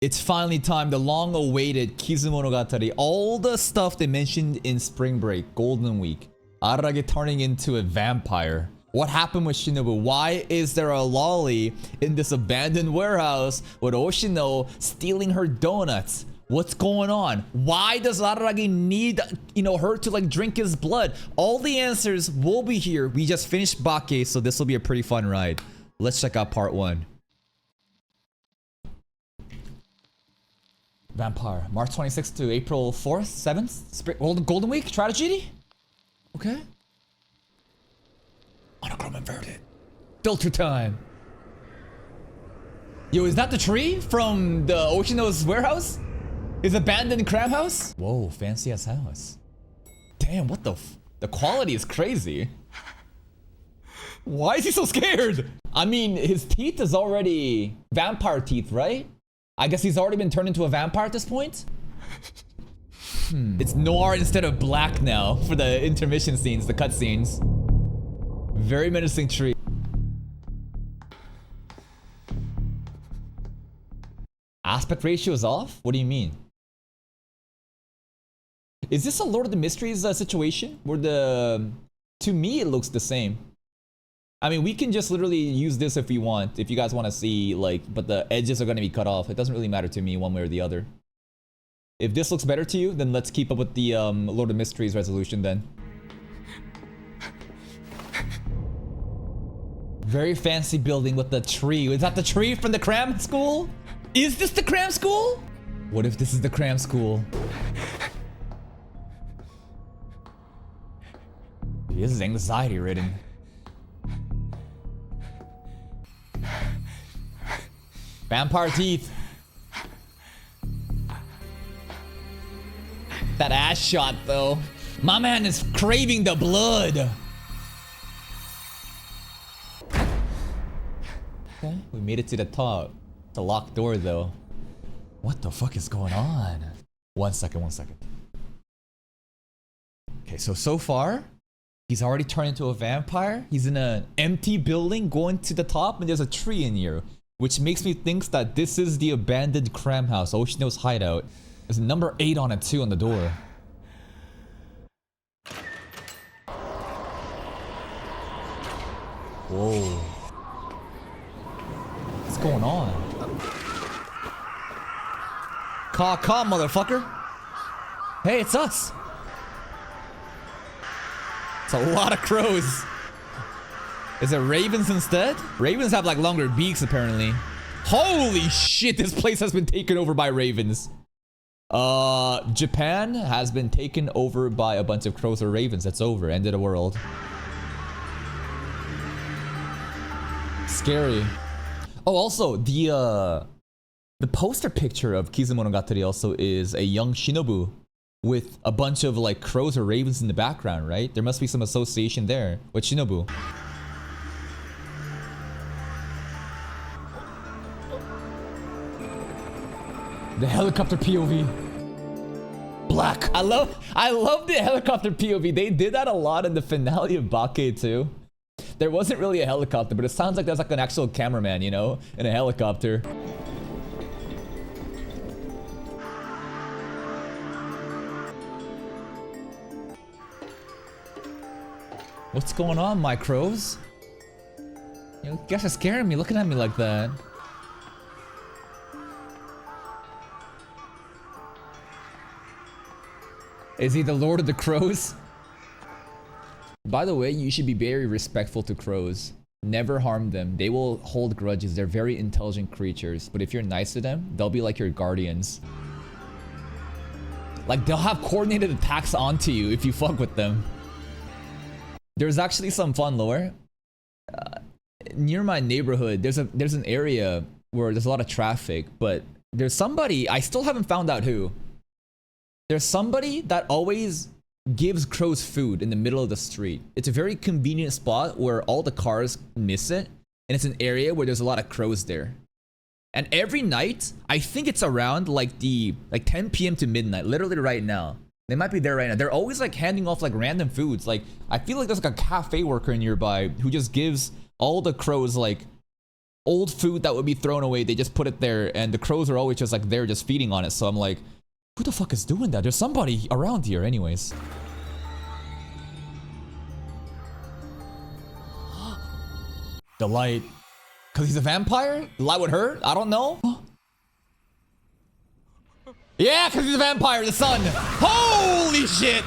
It's finally time, the long-awaited Kizumonogatari. All the stuff they mentioned in Spring Break, Golden Week. Ararage turning into a vampire. What happened with Shinobu? Why is there a lolly in this abandoned warehouse with Oshino stealing her donuts? What's going on? Why does Ararage need, her to like drink his blood? All the answers will be here. We just finished Bake, so this will be a pretty fun ride. Let's check out part 1. Vampire. March 26th to April 4th, 7th? Golden Week? Tragedy? Okay. Monochrome inverted. Filter time. Yo, is that the tree from the Oshino's warehouse? His abandoned cram house? Whoa, fancy ass house. Damn, what the the quality is crazy. Why is he so scared? I mean, his teeth is already vampire teeth, right? I guess he's already been turned into a vampire at this point? It's noir instead of black now for the intermission scenes, the cutscenes. Very menacing tree. Aspect ratio is off? What do you mean? Is this a Lord of the Mysteries situation? Where to me it looks the same. I mean, we can just literally use this if we want, if you guys want to see, but the edges are going to be cut off. It doesn't really matter to me one way or the other. If this looks better to you, then let's keep up with the Lord of Mysteries resolution then. Very fancy building with the tree. Is that the tree from the cram school? Is this the cram school? What if this is the cram school? This is anxiety ridden. Vampire teeth. That ass shot though. My man is craving the blood. Okay, we made it to the top. It's a locked door though. What the fuck is going on? One second. Okay, so far, he's already turned into a vampire. He's in an empty building going to the top and there's a tree in here. Which makes me think that this is the abandoned cram house, Oshino's hideout. There's a number 8 on it too on the door. Whoa. What's going on? Caw, motherfucker. Hey, it's us. It's a lot of crows. Is it ravens instead? Ravens have like longer beaks apparently. Holy shit, this place has been taken over by ravens. Japan has been taken over by a bunch of crows or ravens. It's over. End of the world. Scary. Oh, also, the poster picture of Kizumonogatari also is a young Shinobu with a bunch of like crows or ravens in the background, right? There must be some association there with Shinobu. The helicopter POV. Black. I love the helicopter POV. They did that a lot in the finale of Bake too. There wasn't really a helicopter, but it sounds like there's like an actual cameraman, in a helicopter. What's going on, my crows? You guys are scaring me, looking at me like that. Is he the Lord of the Crows? By the way, you should be very respectful to crows. Never harm them. They will hold grudges. They're very intelligent creatures. But if you're nice to them, they'll be like your guardians. Like, they'll have coordinated attacks onto you if you fuck with them. There's actually some fun lore. Near my neighborhood, there's an area where there's a lot of traffic. But there's somebody, I still haven't found out who. There's somebody that always gives crows food in the middle of the street. It's a very convenient spot where all the cars miss it. And it's an area where there's a lot of crows there. And every night, I think it's around like 10 p.m. to midnight, literally right now. They might be there right now. They're always like handing off like random foods. Like, I feel like there's like a cafe worker nearby who just gives all the crows like old food that would be thrown away. They just put it there, and the crows are always just like there, just feeding on it. So I'm like, who the fuck is doing that? There's somebody around here, anyways. The light, cause he's a vampire. The light would hurt. I don't know. Yeah, cause he's a vampire. The sun. Holy shit!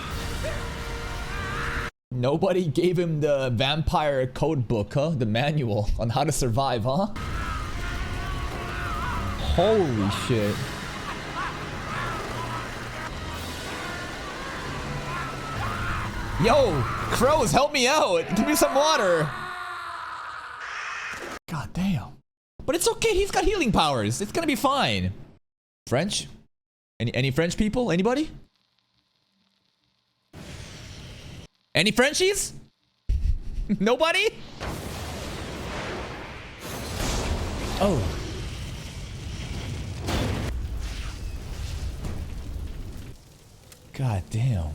Nobody gave him the vampire code book, huh? The manual on how to survive, huh? Holy shit. Yo, crows, help me out. Give me some water. God damn. But it's okay, he's got healing powers. It's gonna be fine. French? Any French people? Anybody? Any Frenchies? Nobody? Oh. God damn.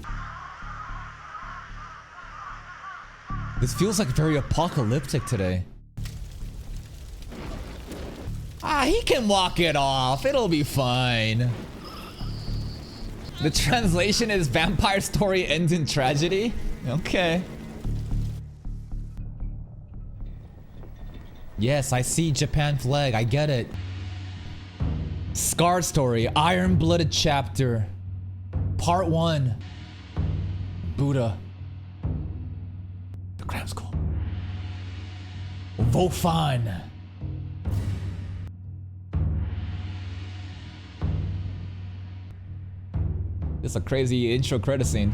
This feels like very apocalyptic today. Ah, he can walk it off. It'll be fine. The translation is vampire story ends in tragedy. Okay. Yes, I see Japan flag. I get it. Scar story, iron-blooded chapter. Part 1. Buddha. The cram school. Vofan. This is a crazy intro credit scene.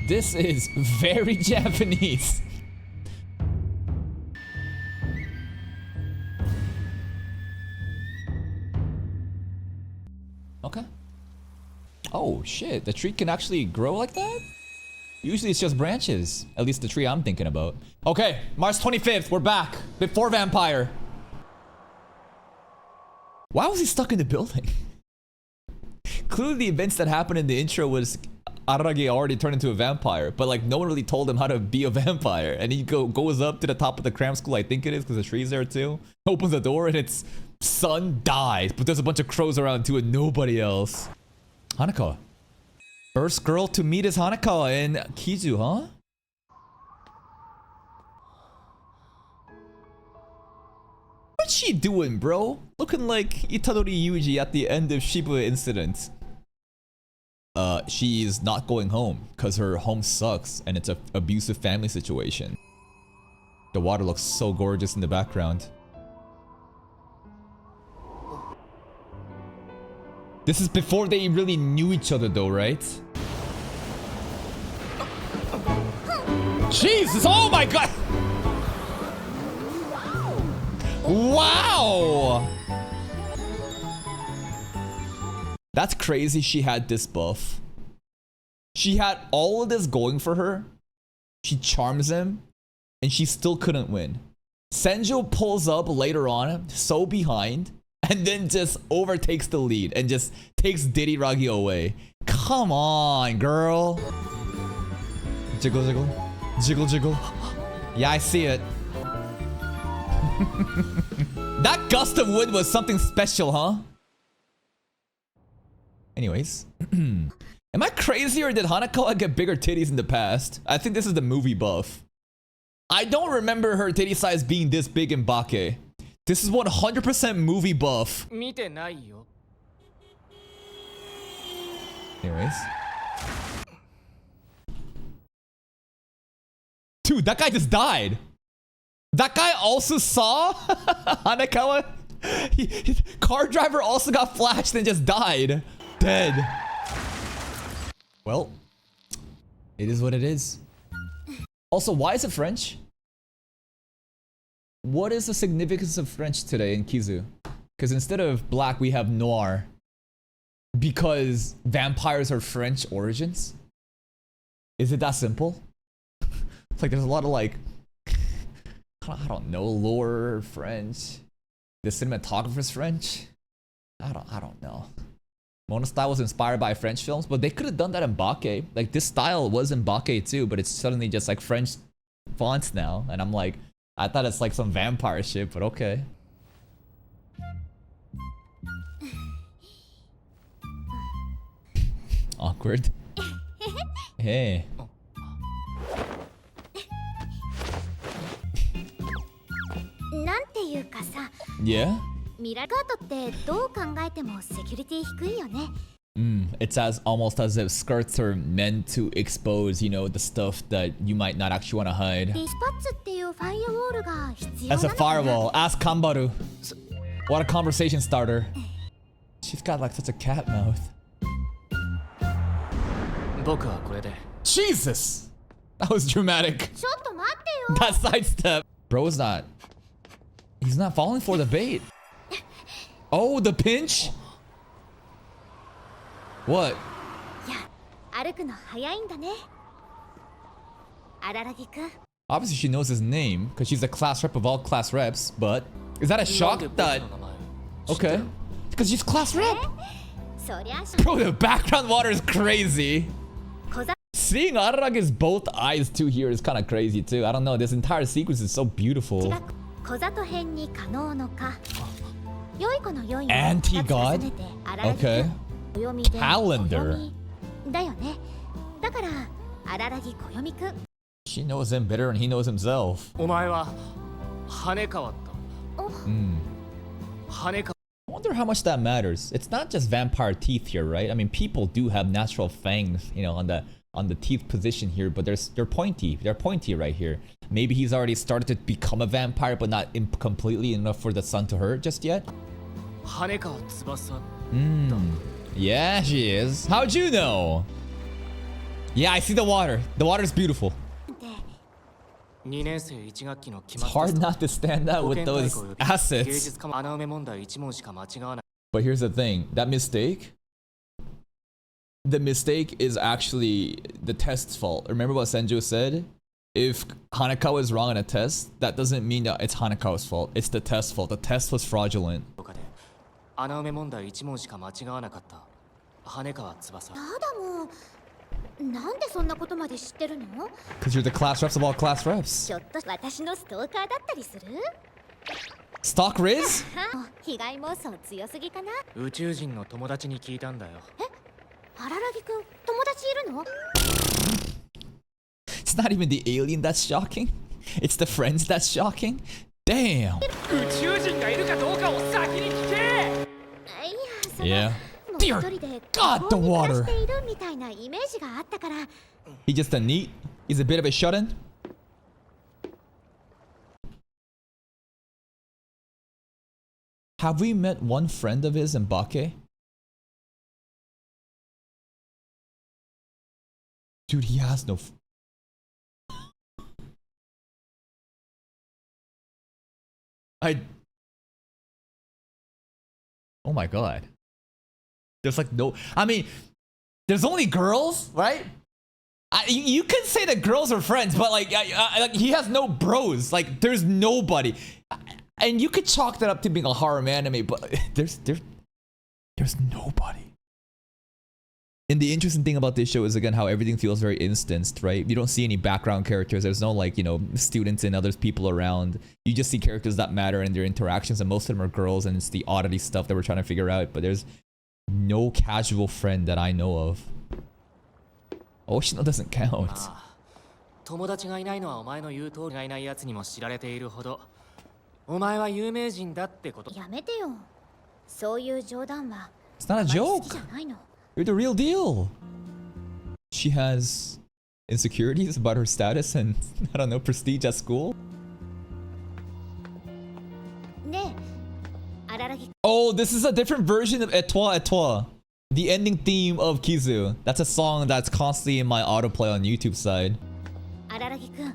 This is very Japanese. Okay. Oh shit, the tree can actually grow like that? Usually it's just branches. At least the tree I'm thinking about. Okay, March 25th, we're back. Before Vampire. Why was he stuck in the building? Clearly the events that happened in the intro was Araragi already turned into a vampire, but like no one really told him how to be a vampire. And he goes up to the top of the cram school, I think it is, because the tree's there too. Opens the door and its son dies, but there's a bunch of crows around too and nobody else. Hanako. First girl to meet is Hanako in Kizu, huh? What's she doing, bro? Looking like Itadori Yuji at the end of Shibuya incident. She's not going home because her home sucks and it's an abusive family situation. The water looks so gorgeous in the background. This is before they really knew each other though, right? Jesus, oh my god! Wow! That's crazy she had this buff. She had all of this going for her. She charms him, and she still couldn't win. Senjo pulls up later on, so behind, and then just overtakes the lead and just takes Diddy Ragi away. Come on, girl. Jiggle, jiggle. Jiggle, jiggle. Yeah, I see it. That gust of wind was something special, huh? Anyways. Am I crazy or did Hanako get bigger titties in the past? I think this is the movie buff. I don't remember her titty size being this big in Bake. This is 100% movie buff. Anyways. Dude, that guy just died. That guy also saw Hanakawa. Car driver also got flashed and just died. Dead. Well, it is what it is. Also, why is it French? What is the significance of French today in Kizu? Because instead of black, we have noir. Because vampires are French origins? Is it that simple? It's like there's a lot of like, I don't know, lore French. The cinematographer's French. I don't know. Mona style was inspired by French films, but they could have done that in Bake. Like this style was in Bake too, but it's suddenly just like French fonts now, and I'm like, I thought it's like some vampire shit, but okay. Awkward. Hey. なんていうかさ、 Yeah? ミラーカートってどう考えてもセキュリティ低いよね。 It's as almost as if skirts are meant to expose, you know, the stuff that you might not actually want to hide. ディスパッツっていうファイアウォールが必要な As a のかな。 firewall, ask Kambaru. What a conversation starter. She's got like such a cat mouth. 僕はこれで Jesus! That was dramatic. ちょっと待ってよ。 That sidestep. Bro's not. He's not falling for the bait. Oh, the pinch? What? いや、歩くの早いんだね。荒木くん。 Obviously, she knows his name because she's the class rep of all class reps, but is that a shock that. Okay. Because she's class rep. そりゃ Bro, the background water is crazy. 小ざ Seeing Araragi's both eyes too here is kind of crazy too. I don't know. This entire sequence is so beautiful. が小里編に可能のか。良い子の良いを Anti-god? 二つ重ねて荒木くん Okay. 暦で Calendar. 暦だよね。だから荒木暦くん。 She knows him better than he knows himself. お前は跳ね変わった お、跳ね変 I wonder how much that matters. It's not just vampire teeth here, right? I mean, people do have natural fangs, you know, on the teeth position here, but they're pointy. They're pointy right here. Maybe he's already started to become a vampire, but not completely enough for the sun to hurt just yet. 跳ね変わ翼 Yeah, she is. How'd you know? Yeah, I see the water. The water's beautiful. 2年生1学期の期 It's 末 hard not to stand out with those 芸 assets. 術科も穴埋め問題1問しか間違わない But here's the thing. That mistake, the mistake is actually the test's fault. Remember what Senju said? If Hanekawa is wrong on a test, that doesn't mean that it's Hanekawa's fault. It's the test's fault. The test was fraudulent. とかで穴埋め問題1問しか間違わなかった跳ね川翼ただもうなんでそんなことまで知ってるの？ Because you're the class reps of all class reps. ちょっと私のストーカーだったりする？ Stalk Riz? 被害妄想強すぎかな？宇宙人の友達に聞いたんだよ荒木くん友達いるの？ It's not even the alien that's shocking. It's the friends that's shocking. Damn. 宇宙人がいるかどうかを先に聞けいや、それ Yeah. もう Dear 一人で God, the ここに暮ら water. しているみたいなイメージがあったから。 He just a neat. He's a bit of a shut-in. Have we met one friend of his in Bake? Dude, he has no... Oh my god. There's like no... I mean, there's only girls, right? You could say that girls are friends, but like he has no bros. Like there's nobody, and you could chalk that up to being a horror anime, but there's nobody. And the interesting thing about this show is again how everything feels very instanced, right? You don't see any background characters. There's no like students and other people around. You just see characters that matter and their interactions, and most of them are girls, and it's the oddity stuff that we're trying to figure out. But there's no casual friend that I know of. Oshino doesn't count. 友達がいないのはお前の言う通りがいないやつにも知られているほどお前は有名人だってことやめてよ。そういう冗談は It's not a 好きじ joke. ゃないの。 You're the real deal. She has insecurities about her status and, I don't know, prestige at school. ねえ、荒木 Oh, this is a different version of Etoile Etoile. The ending theme of Kizu. That's a song that's constantly in my autoplay on YouTube side. 荒木くん。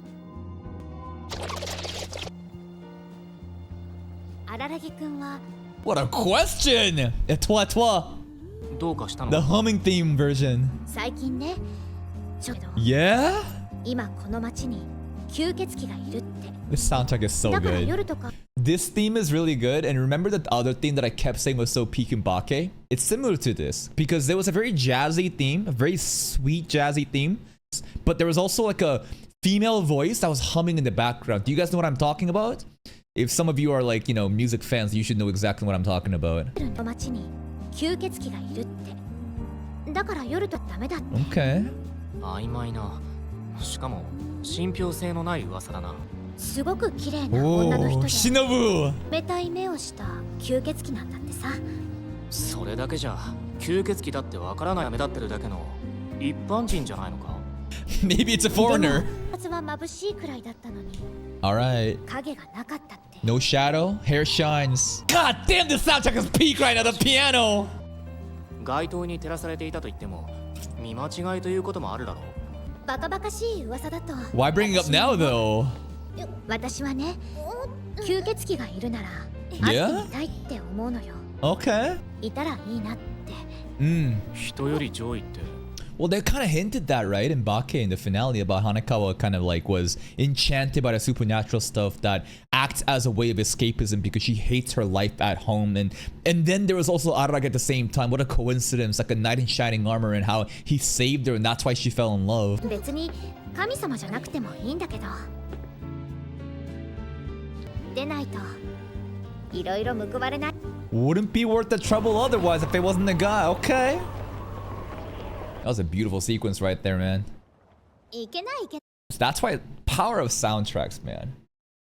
荒木くんは What a question! Etoile Etoile. どうかしたの The humming theme version. 最近ね、ちょっと Yeah? 今この町に吸血鬼がいるって。 This soundtrack is so だから good. 夜とか This theme is really good, and remember the other theme that I kept saying was so peak and bake? It's similar to this, because there was a very jazzy theme, a very sweet jazzy theme, but there was also like a female voice that was humming in the background. Do you guys know what I'm talking about? If some of you are like, you know, music fans, you should know exactly what I'm talking about. 町に吸血鬼がいるってだから夜とダメだって Okay. 曖昧な。しかも信憑性のない噂だな。すごく綺麗な女の人 Oh, で Shinobu! 冷たい目をした吸血鬼なんだってさそれだけじゃ吸血鬼だってわからない目立ってるだけの一般人じゃないのか。 Maybe it's a で foreigner. も髪は眩しいくらいだったのに Alright. 影がなかったって No shadow, hair shines. God damn, this soundtrack is peak right now, the piano! 街灯に照らされていたと言っても見間違いということもあるだろう。バカバカしい噂だと Why bring it up now, though? 私はね吸血鬼がいるなら会 Yeah? ってみたいって思うのよ Okay. いたらいいなって 人より上位って。 Well, they kind of hinted that, right, in Bake in the finale about Hanekawa kind of like was enchanted by the supernatural stuff that acts as a way of escapism because she hates her life at home. And then there was also Araragi at the same time. What a coincidence, like a knight in shining armor and how he saved her and that's why she fell in love. 別に神様じゃなくてもいいんだけどでないといろいろ報われない Wouldn't be worth the trouble otherwise if it wasn't a guy. Okay. That was a beautiful sequence right there, man. いけないいけ That's why power of soundtracks, man.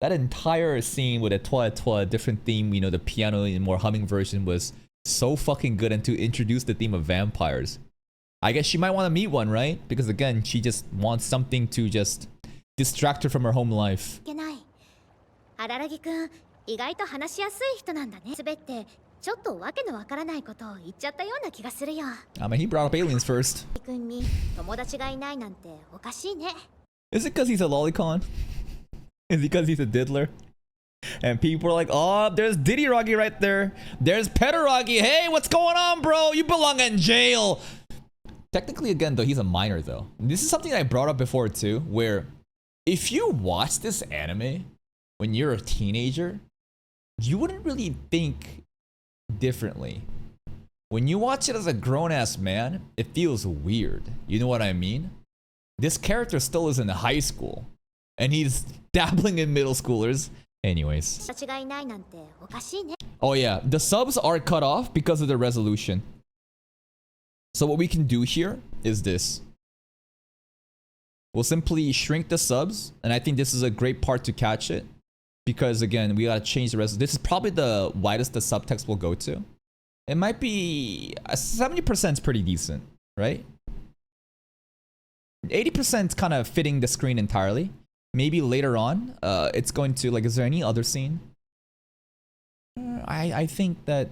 That entire scene with a toa different theme, you know, the piano and more humming version was so fucking good. And to introduce the theme of vampires, I guess she might want to meet one, right? Because again, she just wants something to just distract her from her home life. いけない荒木くん意外と話しやすい人なんだねすべってちょっとわけのわからないことを言っちゃったような気がするよ I mean, he brought up aliens first. くんに友達がいないなんておかしいね Is it because he's a lolicon? Is it because he's a diddler? And people are like, oh, there's Diddy-Roggy right there. There's Pederoggy. Hey, what's going on, bro? You belong in jail. Technically, again, though, he's a minor, though. This is something I brought up before, too, where if you watch this anime when you're a teenager, you wouldn't really think differently. When you watch it as a grown-ass man, it feels weird. You know what I mean? This character still is in high school, and he's dabbling in middle schoolers. Anyways. 友達がいないなんておかしいね Oh yeah, the subs are cut off because of the resolution. So what we can do here is this. We'll simply shrink the subs, and I think this is a great part to catch it. Because again, we gotta change the resolution. This is probably the widest the subtext will go to. It might be 70% is pretty decent, right? 80% kind of fitting the screen entirely. Maybe later on, it's going to like. Is there any other scene? I think that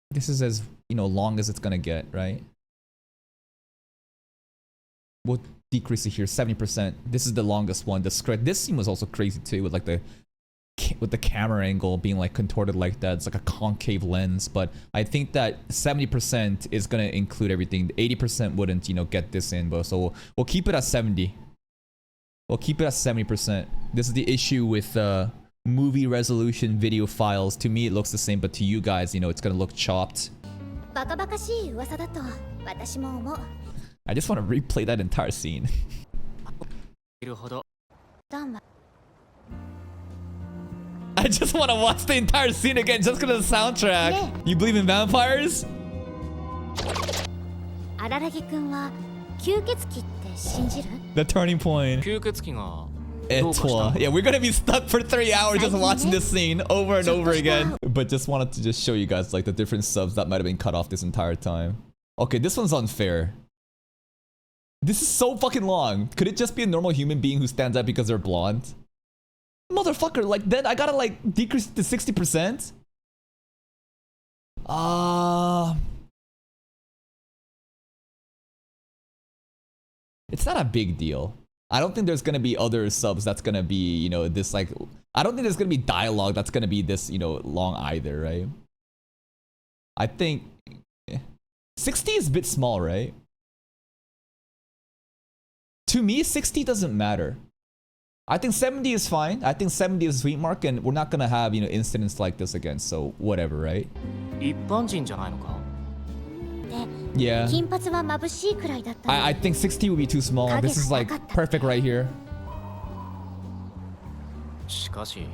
this is as long as it's gonna get, right? We'll decrease it here 70%. This is the longest one. The script. This scene was also crazy too, with like the camera angle being like contorted like that. It's like a concave lens. But I think that 70% is gonna include everything. 80% wouldn't, get this in. But so we'll keep it at 70. We'll keep it at 70%. This is the issue with movie resolution video files. To me, it looks the same, but to you guys, it's gonna look chopped. バカバカしい噂だと私も思う I just want to replay that entire scene. いるほど。ダンは I just want to watch the entire scene again just because of the soundtrack. Yeah. You believe in vampires? 荒木くんは吸血鬼って信じる The turning point. 吸血鬼が Etwa. Yeah, we're gonna be stuck for 3 hours just watching this scene over and over again. But just wanted to just show you guys like the different subs that might have been cut off this entire time. Okay, this one's unfair. This is so fucking long. Could it just be a normal human being who stands out because they're blonde? Motherfucker, like then I gotta like decrease it to 60%? It's not a big deal. I don't think there's gonna be other subs that's gonna be, this like... I don't think there's gonna be dialogue that's gonna be this, long either, right? I think... 60 is a bit small, right? To me, 60 doesn't matter. I think 70 is fine. I think 70 is a sweet mark, and we're not gonna have, incidents like this again, so whatever, right? 一般人じゃないのか。 Yeah. 金髪は眩しいくらいだったの I think 60 would be too small. This is like perfect right here. しかし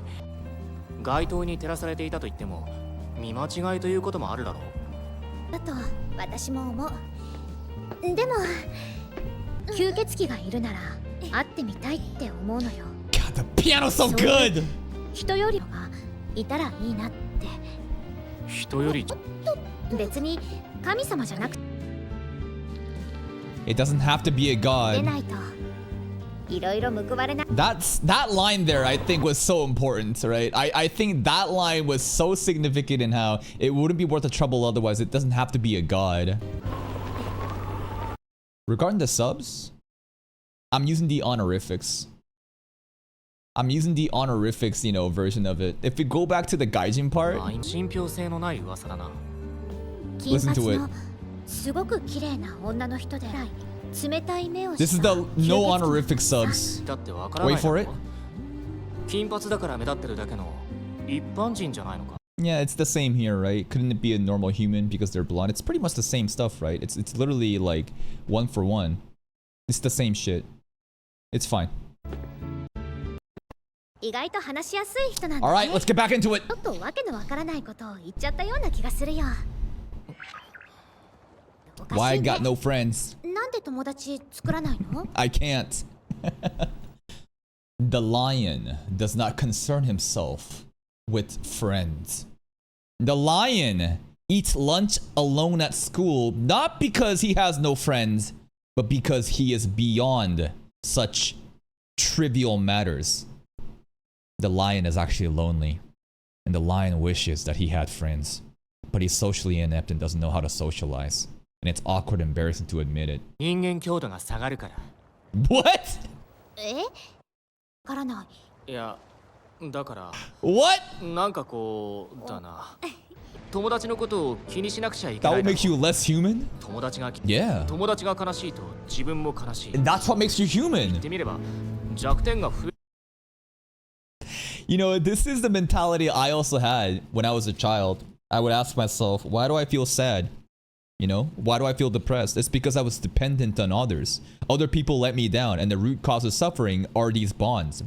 街灯に照らされていたと言っても見間違いということもあるだろう。だと私も思う。でも吸血鬼がいるなら会ってみたいって思うのよ。 God, the piano's so good! 人よりがいたらいいなって。人より別に神様じゃなくて It doesn't have to be a 出 god. ないといろいろ報われない。 That line there, I think, was so important, right? I think that line was so significant in how it wouldn't be worth the trouble otherwise. It doesn't have to be a god. Regarding the subs, I'm using the honorifics. I'm using the honorifics, you know, version of it. If we go back to the gaijin part, 信憑性のない噂だな。金 Listen to 髪 it. のすごく綺麗な女の人で冷たい目を This is した the no honorific subs. だってわからない Wait だ for ろ it. 金髪だから目立ってるだけの一般人じゃないのか。 Yeah, it's the same here, right? Couldn't it be a normal human because they're blonde? It's pretty much the same stuff, right? It's literally like one for one. It's the same shit. It's fine. 意外と話しやすい人なんだ All right, ね。 let's get back into it. ちょっとわけのわからないことを言っちゃったような気がするよ。おか Why し I いね。 got no friends? なんで友達作らないの？ I can't. The lion does not concern himself with friends. The lion eats lunch alone at school, not because he has no friends, but because he is beyond such trivial matters. The lion is actually lonely, and the lion wishes that he had friends, but he's socially inept and doesn't know how to socialize, and it's awkward and embarrassing to admit it. 人間強度が下がるから。 What? わからない。いや、だから What? なんかこうだな。友達のことを気にしなくちゃいけな That い would だろ make you less human? 友達が Yeah. 友達が悲しいと自分も悲しい。 And that's what makes you 言っ human. てみれば弱点が増え You know, this is the mentality I also had when I was a child. I would ask myself, why do I feel sad? You know, why do I feel depressed? It's because I was dependent on others. Other people let me down, and the root cause of suffering are these bonds.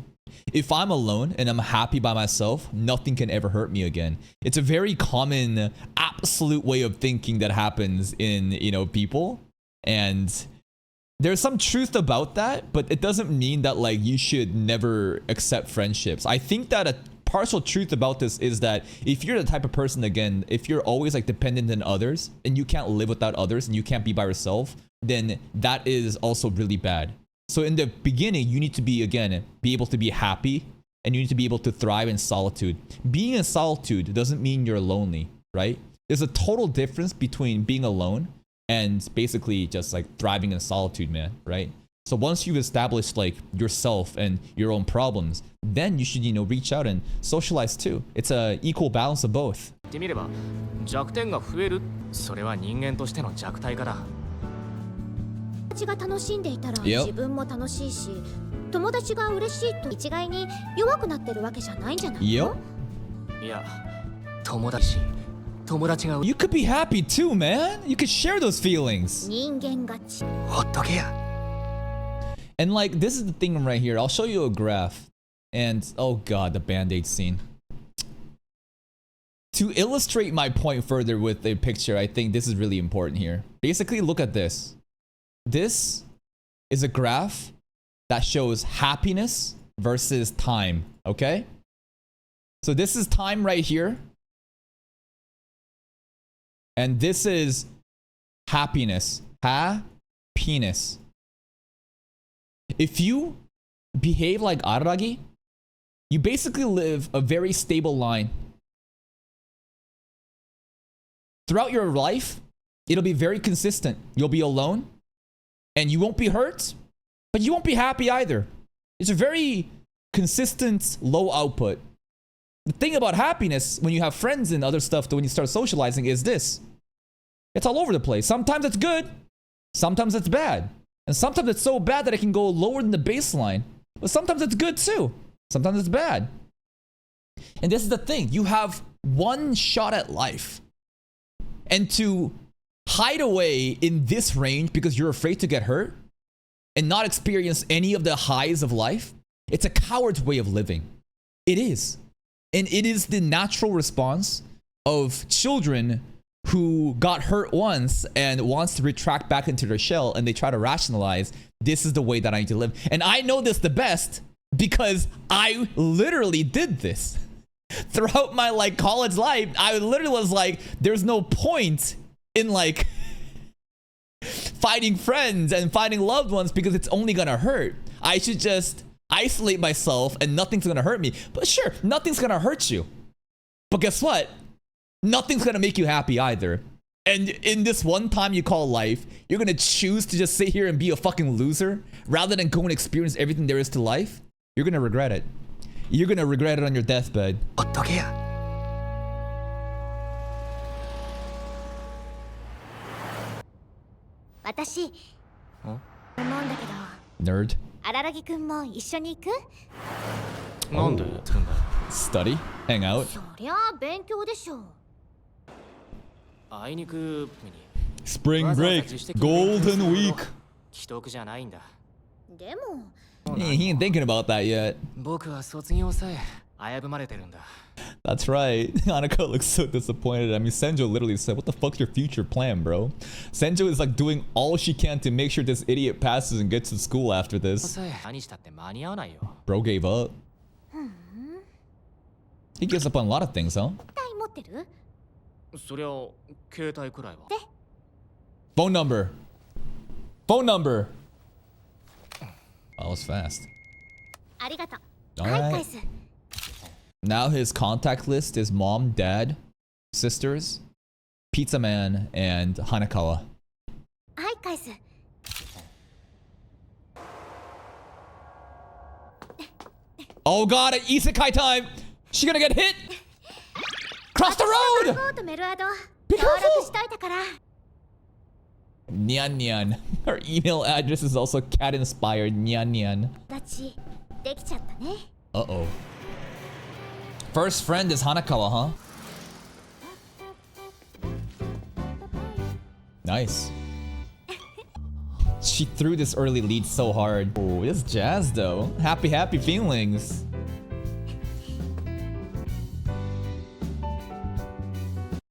If I'm alone and I'm happy by myself, nothing can ever hurt me again. It's a very common, absolute way of thinking that happens in, you know, people. And there's some truth about that, but it doesn't mean that like you should never accept friendships. I think that a partial truth about this is that if you're the type of person, again, if you're always like dependent on others and you can't live without others and you can't be by yourself, then that is also really bad. So in the beginning, you need to be, again, be able to be happy, and you need to be able to thrive in solitude. Being in solitude doesn't mean you're lonely, right? There's a total difference between being alone and basically just like thriving in solitude, man, right? So once you've established like yourself and your own problems, then you should, you know, reach out and socialize too. It's a equal balance of both. てみれば弱点が増える。それは人間としての弱体化だ。友達が楽しんでいたら Yep. 自分も楽しいし、友達が嬉しいと一概に弱くなってるわけじゃないんじゃないの？ Yep. いや、友達が You could be happy too, man. You could share those feelings. 人間がち。ほっとけや。 And like, this is the thing right here. I'll show you a graph. And oh god, the Band-Aid scene. To illustrate my point further with a picture, I think this is really important here. Basically, look at this. This is a graph that shows happiness versus time, okay? So this is time right here. And this is happiness. Happiness. If you behave like Araragi, you basically live a very stable line. Throughout your life, it'll be very consistent. You'll be alone, and you won't be hurt, but you won't be happy either. It's a very consistent, low output. The thing about happiness, when you have friends and other stuff, when you start socializing, is this. It's all over the place. Sometimes it's good, sometimes it's bad. And sometimes it's so bad that it can go lower than the baseline. But sometimes it's good too. Sometimes it's bad. And this is the thing. You have one shot at life. And to hide away in this range because you're afraid to get hurt and not experience any of the highs of life, it's a coward's way of living. It is. And it is the natural response of children who got hurt once and wants to retract back into their shell, and they try to rationalize, this is the way that I need to live. And I know this the best because I literally did this. Throughout my like college life, I literally was like, there's no point in like fighting friends and fighting loved ones because it's only gonna hurt. I should just isolate myself and nothing's gonna hurt me. But sure, nothing's gonna hurt you. But guess what? Nothing's gonna make you happy either. And in this one time you call life, you're gonna choose to just sit here and be a fucking loser rather than go and experience everything there is to life. You're gonna regret it. You're gonna regret it on your deathbed. ほっとけや。私思うんだけど Nerd. 荒木くんも一緒に行く？なんで行くんだ。Study. Hang out. そりゃあ勉強でしょ。あいにくに Spring break. Golden week. 既得じゃないんだ。でも He ain't thinking about that yet. 僕は卒業さえ危ぶまれてるんだ。 That's right. Hanako looks so disappointed. I mean, Senjo literally said, what the fuck's your future plan, bro? Senjo is like doing all she can to make sure this idiot passes and gets to school after this. さえ何したって間に合わないよ。 Bro gave up. He gives up on a lot of things, huh? 体持ってる？そりゃ携帯くらいは。 Phone number. Phone number. Oh, that was fast. ありがとう。 All はい、 right. 返す。 Now his contact list is mom, dad, sisters, Pizza Man, and Hanakawa. はい、返す。 Oh god, isekai time! She gonna get hit! Cross the 番 road! 号とメルアド Be 登 careful! 録しといたから。 Nyan Nyan. Her email address is also cat inspired. Nyan Nyan. 私できちゃったね。 Uh oh. First friend is Hanakawa, huh? Nice. She threw this early lead so hard. Oh, it's jazz though. Happy feelings.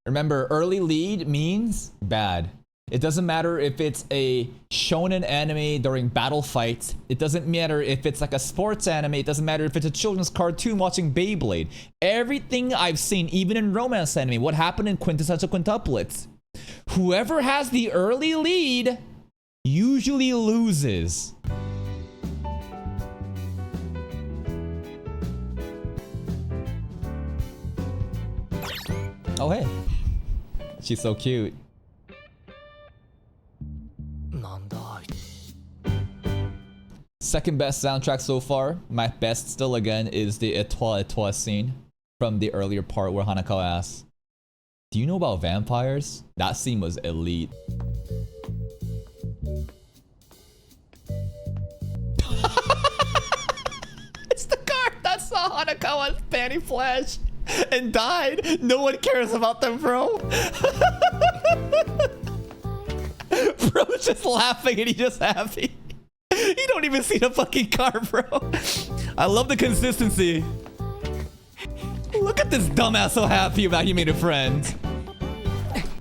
Remember, early lead means bad. It doesn't matter if it's a shonen anime during battle fights. It doesn't matter if it's like a sports anime. It doesn't matter if it's a children's cartoon watching Beyblade. Everything I've seen, even in romance anime, what happened in quintessential quintuplets? Whoever has the early lead usually loses. Oh, hey. She's so cute. なんだ。 Second best soundtrack so far. My best still again is the Etoile Etoile scene from the earlier part where Hanako asks, do you know about vampires? That scene was elite. It's the car that saw Hanakawa's panty flash and died. No one cares about them, bro. Bro's just laughing and he's just happy. You don't even see the fucking car, bro. I love the consistency. Look at this dumbass so happy about he made a friend.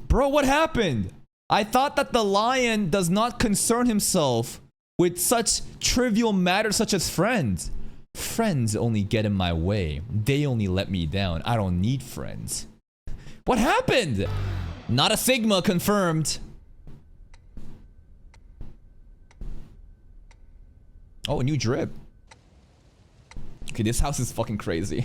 Bro, what happened? I thought that the lion does not concern himself with such trivial matters such as friends. Friends only get in my way. They only let me down. I don't need friends. What happened? Not a Sigma confirmed. Oh, a new drip. Okay, this house is fucking crazy.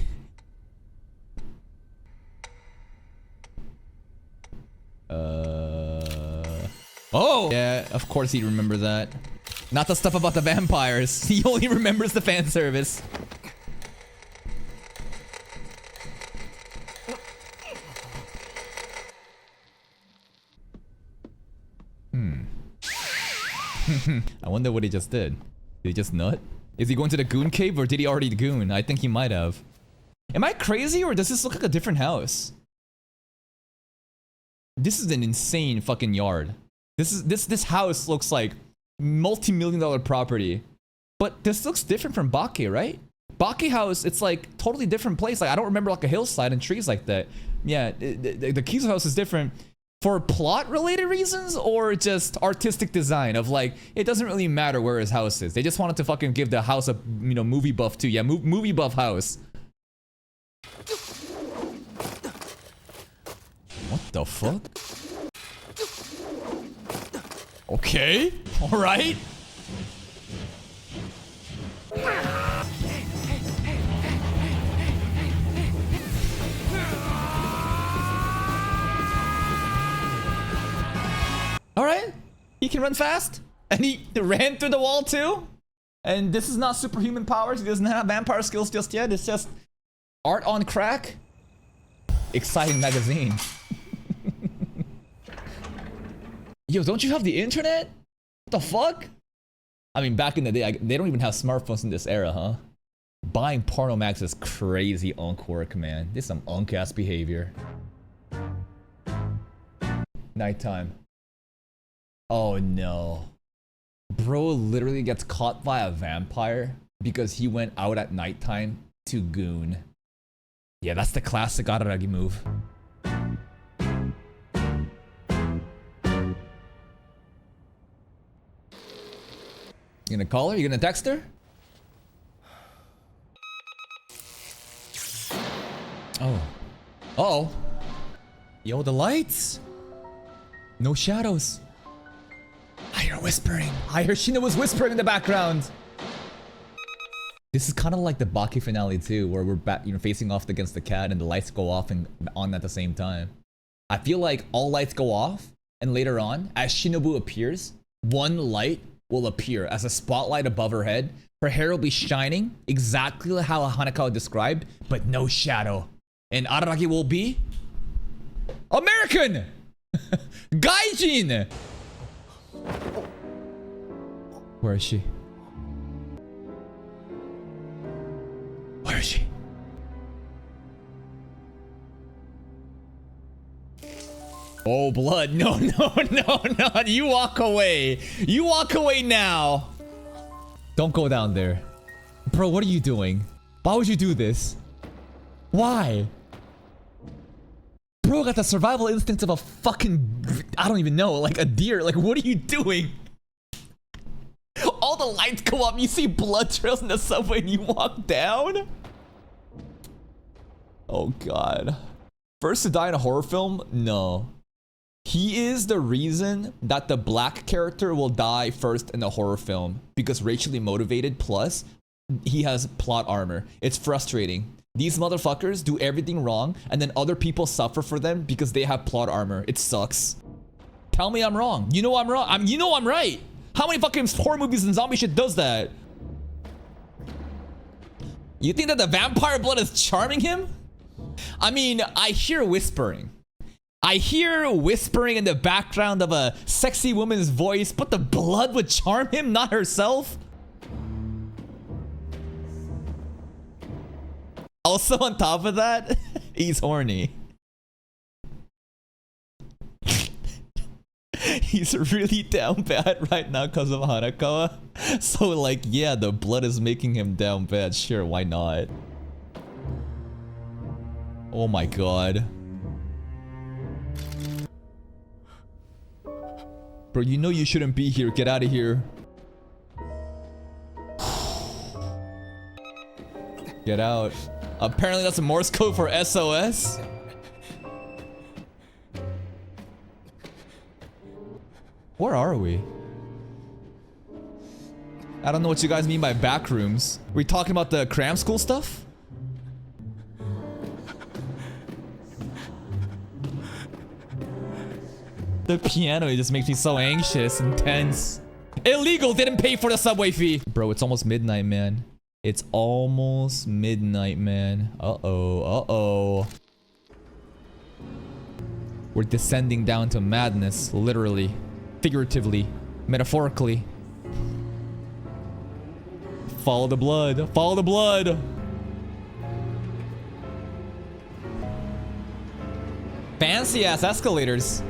Oh! Yeah, of course he'd remember that. Not the stuff about the vampires. He only remembers the fan service. I wonder what he just did. Did he just nut? Is he going to the goon cave or did he already goon? I think he might have. Am I crazy or does this look like a different house? This is an insane fucking yard. This house looks like multi-million-dollar property. But this looks different from Bake, right? Baki house, it's like totally different place. Like I don't remember like a hillside and trees like that. Yeah, the Kizu house is different for plot related reasons or just artistic design of like it doesn't really matter where his house is. They just wanted to fucking give the house a movie buff too. Yeah, movie buff house. What the fuck? Okay, all right. All right, he can run fast, and he ran through the wall too. And this is not superhuman powers. He doesn't have vampire skills just yet. It's just art on crack. Exciting magazine. Yo, don't you have the internet? What the fuck? I mean, back in the day, they don't even have smartphones in this era, huh? Buying porno mags is crazy unk work, man. This is some unk ass behavior. Nighttime. Oh no. Bro literally gets caught by a vampire because he went out at nighttime to goon. Yeah, that's the classic Araragi move. You gonna call her? You gonna text her? Oh. Uh-oh. Yo, the lights. No shadows. I hear whispering. I hear Shina was whispering in the background. This is kind of like the Baki finale too, where we're back, facing off against the cat and the lights go off and on at the same time. I feel like all lights go off, and later on, as Shinobu appears, one light will appear as a spotlight above her head. Her hair will be shining exactly how Hanekawa described, but no shadow. And Araragi will be American! Gaijin! Where is she? Where is she? Oh, blood. No, no, no, no. You walk away. You walk away now. Don't go down there. Bro, what are you doing? Why would you do this? Why? Bro got the survival instincts of a fucking... I don't even know. Like a deer. Like, what are you doing? All the lights go up. You see blood trails in the subway and you walk down? Oh, God. First to die in a horror film? No. He is the reason that the black character will die first in a horror film. Because racially motivated, plus he has plot armor. It's frustrating. These motherfuckers do everything wrong, and then other people suffer for them because they have plot armor. It sucks. Tell me I'm wrong. You know I'm wrong. You know I'm right. How many fucking horror movies and zombie shit does that? You think that the vampire blood is charming him? I mean, I hear whispering. I hear whispering in the background of a sexy woman's voice, but the blood would charm him, not herself? Also, on top of that, he's horny. He's really down bad right now because of Hanekawa. So, like, yeah, the blood is making him down bad. Sure, why not? Oh my god. Bro, you know you shouldn't be here. Get out of here. Get out. Apparently that's a Morse code for SOS. Where are we? I don't know what you guys mean by back rooms. We talking about the cram school stuff? The piano, it just makes me so anxious and tense. Illegal, didn't pay for the subway fee. Bro, it's almost midnight, man. It's almost midnight, man. Uh-oh, uh-oh. We're descending down to madness, literally, figuratively, metaphorically. Follow the blood, follow the blood. Fancy ass escalators.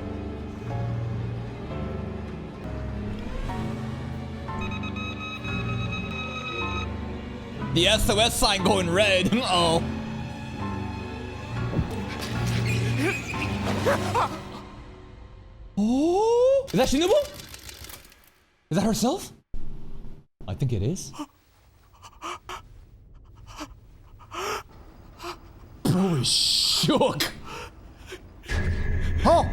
The SOS sign going red. Uh-oh. Oh, is that Shinobu? Is that herself? I think it is. Bro is shook. Oh!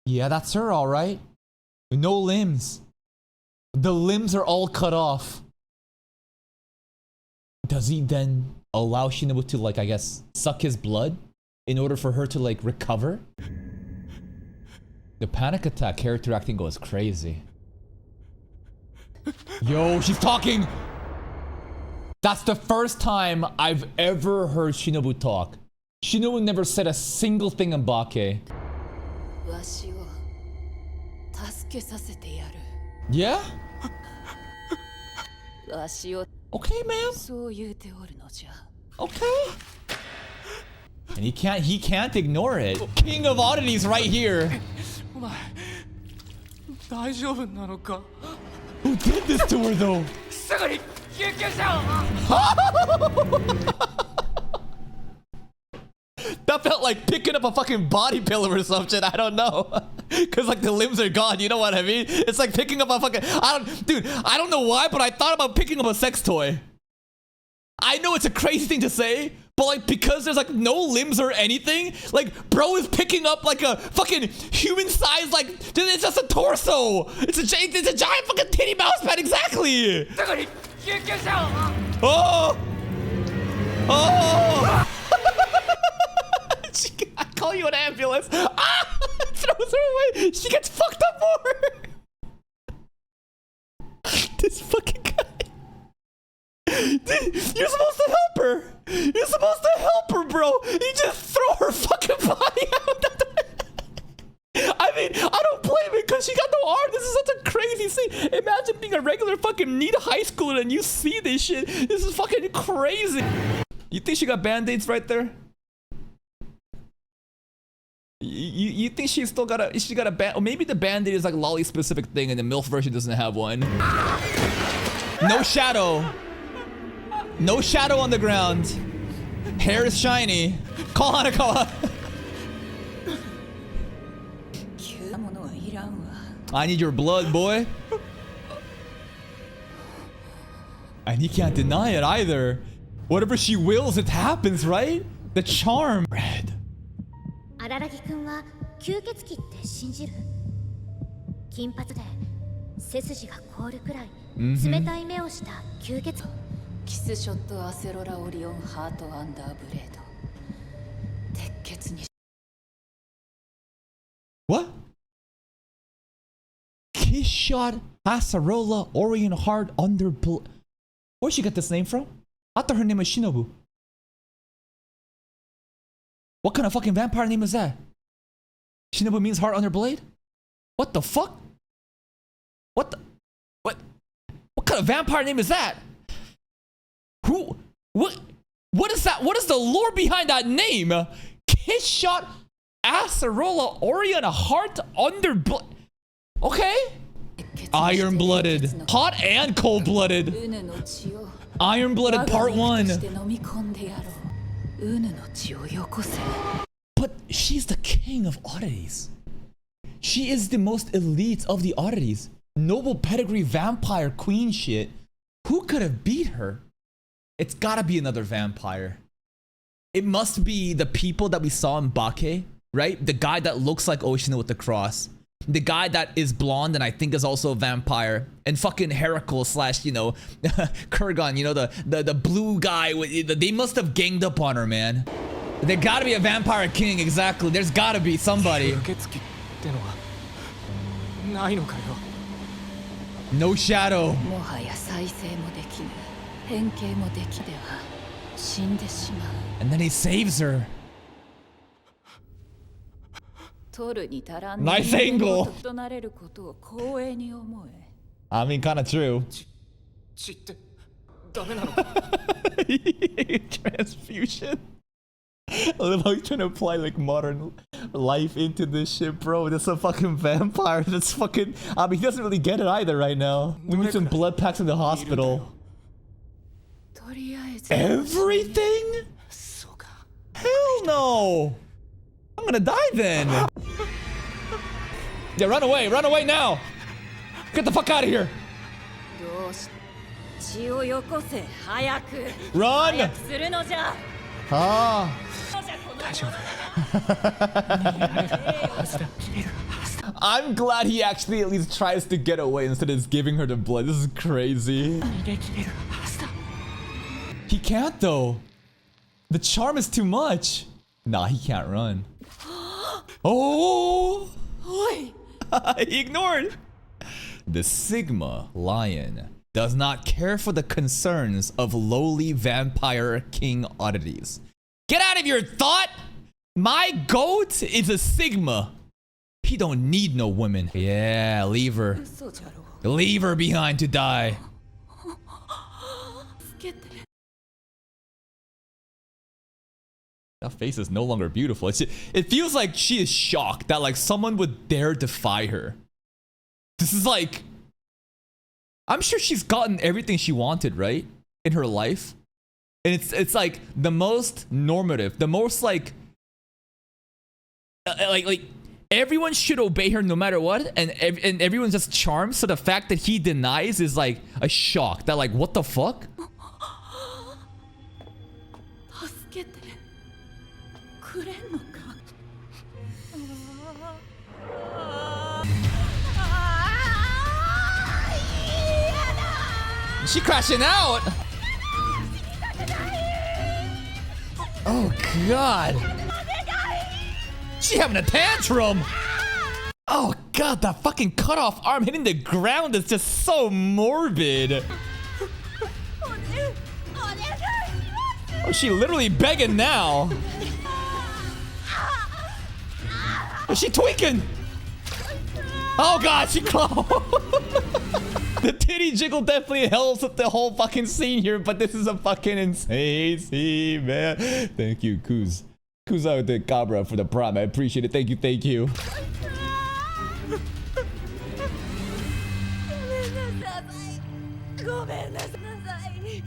Yeah, that's her, alright. No limbs. The limbs are all cut off. Does he then allow Shinobu to, like, I guess, suck his blood in order for her to, like, recover? The panic attack character acting goes crazy. Yo, she's talking! That's the first time I've ever heard Shinobu talk. Shinobu never said a single thing in Bake. Yeah? Okay, ma'am. Okay. And he can't ignore it. King of oddities right here. Who did this to her though? That felt like picking up a fucking body pillow or some shit. I don't know. Cause like the limbs are gone, you know what I mean? It's like picking up a fucking I don't know why, but I thought about picking up a sex toy. I know it's a crazy thing to say, but like because there's like no limbs or anything, like bro is picking up like a fucking human size, like it's just a torso. It's a giant fucking titty mouse pad, exactly. Oh! Oh! I call you an ambulance. Ah! Throws her away. She gets fucked up more. This fucking guy. Dude, you're supposed to help her. You're supposed to help her, bro. You just throw her fucking body out. I mean, I don't blame it because she got no arm. This is such a crazy scene. Imagine being a regular fucking neat high schooler and you see this shit. This is fucking crazy. You think she got band-aids right there? You think she's still got a band? Or maybe the band-aid is like lolly specific thing and the MILF version doesn't have one. No shadow. No shadow on the ground. Hair is shiny. Call Hanakawa. I need your blood, boy. And he can't deny it either. Whatever she wills, it happens, right? The charm. Red. 荒木くんは吸血鬼って信じる？金髪で背筋が凍るくらい冷たい目をした吸血鬼。キスショットアセロラオリオンハートアンダーブレード。鉄血に。What? Kiss shot Acerola Orion Heart under. Where'd she get this name from? I thought her name was Shinobu. What kind of fucking vampire name is that? Shinobu means heart under blade? What the fuck? What the? What kind of vampire name is that? Who? What is that? What is the lore behind that name? Kiss shot Acerola Orion Heart under blade. Okay. Iron blooded. Hot and cold blooded. Iron blooded part 1. But she's the king of oddities. She is the most elite of the oddities. Noble pedigree vampire queen shit. Who could have beat her? It's gotta be another vampire. It must be the people that we saw in Bake, right? The guy that looks like Oshino with the cross. The guy that is blonde and I think is also a vampire. And fucking Heracles slash, you know, Kurgan, you know, the blue guy. They must have ganged up on her, man. There gotta be a vampire king, exactly. There's gotta be somebody. No shadow. And then he saves her. Nice angle. I mean, kind of true. Transfusion. I love how he's trying to apply like modern life into this shit, bro. That's a fucking vampire. That's fucking. I mean, he doesn't really get it either right now. We need some blood packs in the hospital. とりあえず Everything? そうか Hell no! I'm gonna die then! Yeah, run away now! Get the fuck out of here! どうし血をよこせ早く Run! 早くするのじゃ Ah. 大丈夫 I'm glad he actually at least tries to get away instead of just giving her the blood. This is crazy. He can't though. The charm is too much. Nah, he can't run. Oh! He ignored. The Sigma Lion does not care for the concerns of lowly vampire king oddities. Get out of your thought! My goat is a Sigma. He don't need no women. Yeah, leave her. 嘘じゃろ Leave her behind to die. 助けて That face is no longer beautiful. It feels like she is shocked that like someone would dare defy her. This is like... I'm sure she's gotten everything she wanted, right? In her life. And it's like the most normative, the most like everyone should obey her no matter what, and everyone's just charmed. So the fact that he denies is like a shock. That like, what the fuck? 助けてくれんのか She crashing out. Oh god. She having a tantrum. Oh god, that fucking cut off arm hitting the ground is just so morbid. Oh, she literally begging now. Is she tweaking? Oh god, she The titty jiggle definitely helps with the whole fucking scene here, but this is a fucking insane scene, man. Thank you, Kuz. Kuz out the Cabra for the prime. I appreciate it. Thank you, thank you.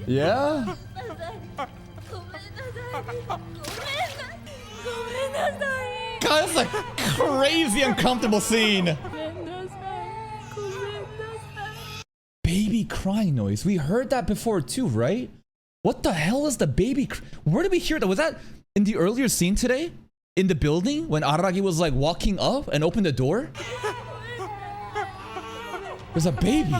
Yeah? God, it's a crazy uncomfortable scene. Baby crying noise. We heard that before too, right? What the hell is the baby? Where did we hear that? Was that in the earlier scene today? In the building when Araragi was like walking up and opened the door? There's a baby.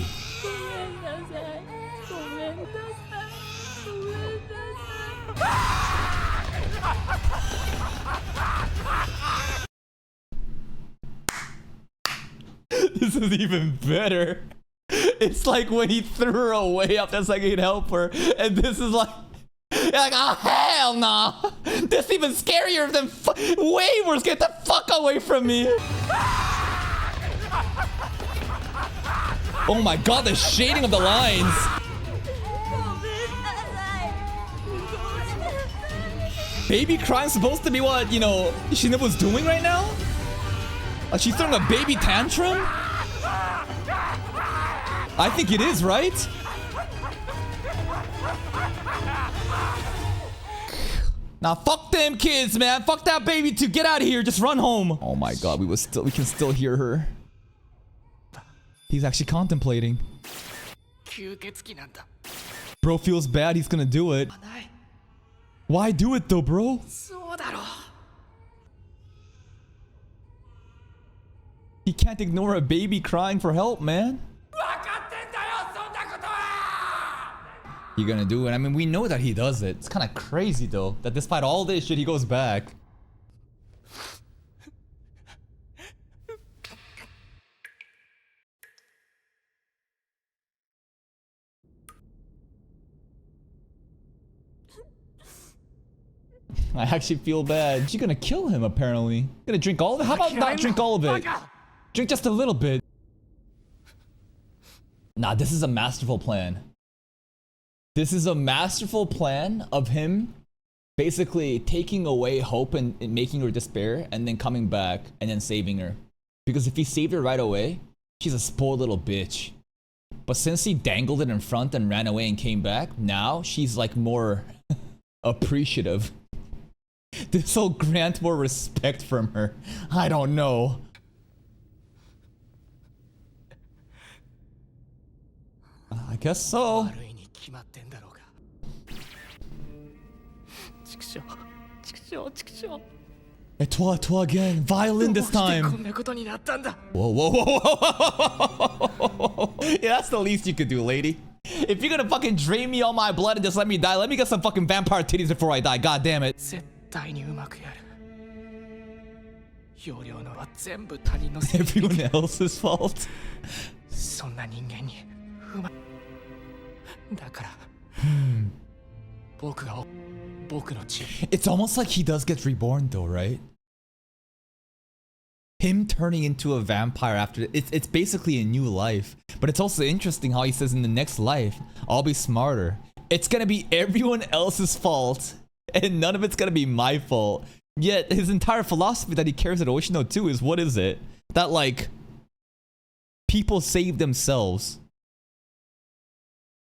This is even better. It's like when he threw her away after second he'd help her, and this is like, you're like, oh hell no! This is even scarier than way worse. Get the fuck away from me! Oh my god, the shading of the lines. Baby crying supposed to be what, you know, Shinobu's doing right now? Like she's throwing a baby tantrum? I think it is, right? Now fuck them kids, man. Fuck that baby too. Get out of here. Just run home. Oh my god, we can still hear her. He's actually contemplating. Bro feels bad. He's gonna do it. Why do it though, bro? He can't ignore a baby crying for help, man. You're gonna do it. I mean, we know that he does it. It's kind of crazy though that despite all this shit, he goes back. I actually feel bad. She's gonna kill him, apparently. Gonna drink all of it? How about not drink all of it? Drink just a little bit. Nah, this is a masterful plan. This is a masterful plan of him basically taking away hope and making her despair and then coming back and then saving her. Because if he saved her right away, she's a spoiled little bitch. But since he dangled it in front and ran away and came back, now she's like more appreciative. This will grant more respect from her. I don't know. I guess so. 悪いに決まってんだろうが。畜生、畜生、畜生。 Et toi again. Violin this どうしてこ time. んなことになったんだ。 Whoa, whoa, whoa, whoa. Yeah, that's the least you could do, lady. If you're gonna fucking drain me all my blood and just let me die, let me get some fucking vampire titties before I die. God damn it. 絶対にうまくやる。容量のは全部他人のせいに。 Everyone else's fault. そんな人間にうま。だから。僕が僕の血。 It's almost like he does get reborn though, right? Him turning into a vampire after it's basically a new life. But it's also interesting how he says in the next life, I'll be smarter. It's gonna be everyone else's fault, and none of it's gonna be my fault. Yet his entire philosophy that he carries at Oshino too is, what is it? That like people save themselves.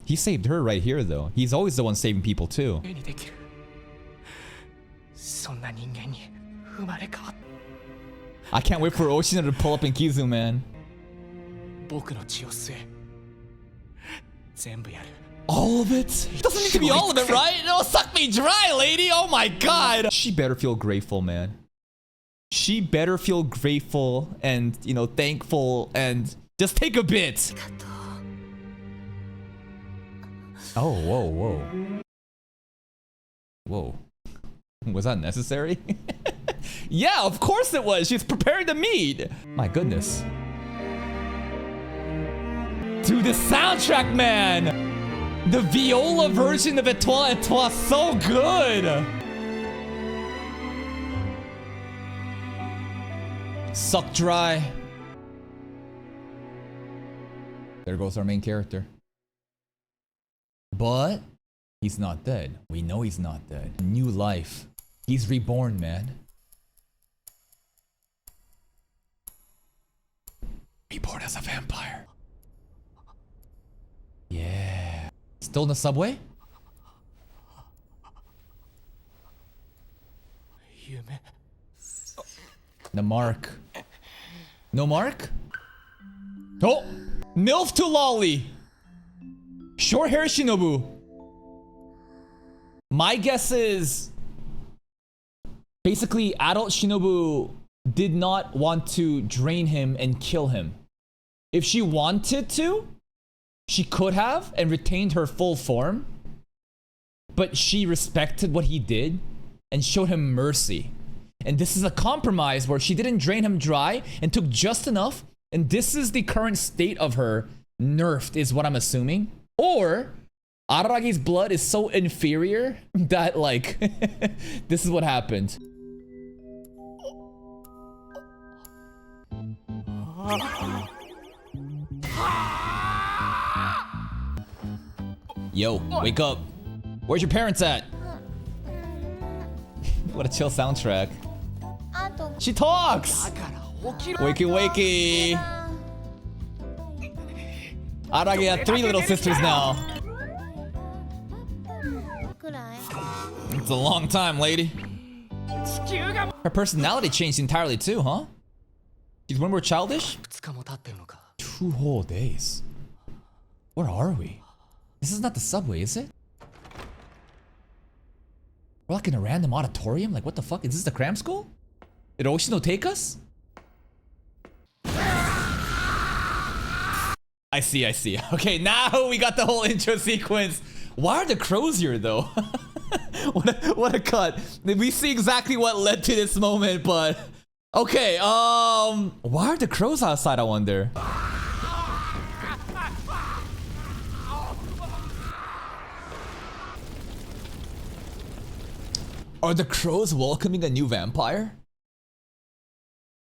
He saved her right here though. He's always the one saving people too. にできる。そんな人間に生まれ変わった。 I can't wait for Oshino to pull up in Kizu, man. 僕の血を吸え。全部やる。 All of it? Doesn't need to be all of it, right? No, suck me dry, lady! Oh my god! She better feel grateful, man. She better feel grateful and, you know, thankful and just take a bit. Oh, whoa, whoa. Whoa. Was that necessary? Yeah, of course it was. She's prepared to meet. My goodness. Dude, the soundtrack, man! The viola version of Etoile Etoile, so good! Suck dry. There goes our main character. But he's not dead. We know he's not dead. New life. He's reborn, man. Reborn as a vampire. Yeah. Still in the subway? 夢。 The mark. No mark? Oh! MILF to Lolly! Short hair Shinobu. My guess is basically adult Shinobu did not want to drain him and kill him. If she wanted to, she could have and retained her full form, but she respected what he did and showed him mercy. And this is a compromise where she didn't drain him dry and took just enough, and this is the current state of her, nerfed is what I'm assuming. Or Araragi's blood is so inferior that like this is what happened. Yo, wake up. Where's your parents at? What a chill soundtrack. She talks! だから起きろ。 Wakey wakey! Aragi had 3 little sisters now. くらい It's a long time, lady. 地球が Her personality changed entirely too, huh? She's one more childish? 2日も経ってるのか。 2 whole days. Where are we? This is not the subway, is it? We're like in a random auditorium? Like, what the fuck? Is this the cram school? Did Oshino take us? I see, I see. Okay, now we got the whole intro sequence. Why are the crows here, though? what a cut. We see exactly what led to this moment, but... Okay, why are the crows outside, I wonder? Are the crows welcoming a new vampire?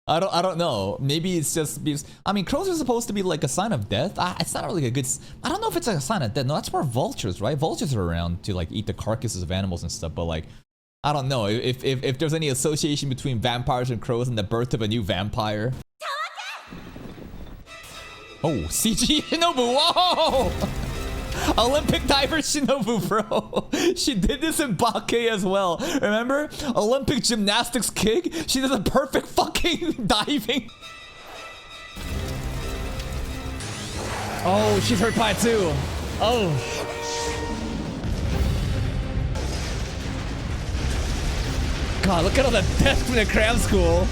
I don't know. Maybe it's just because, I mean, crows are supposed to be like a sign of death. It's not really a good. I don't know if it's like a sign of death. No, that's more vultures, right? Vultures are around to like eat the carcasses of animals and stuff. But like, I don't know if there's any association between vampires and crows and the birth of a new vampire. Oh, CG Shinobu. Whoa! Olympic diver Shinobu, bro. She did this in Bake as well. Remember? Olympic gymnastics kick. She did a perfect fucking diving. Oh, she's hurt by it too. Oh. God, look at all the death from the cram school.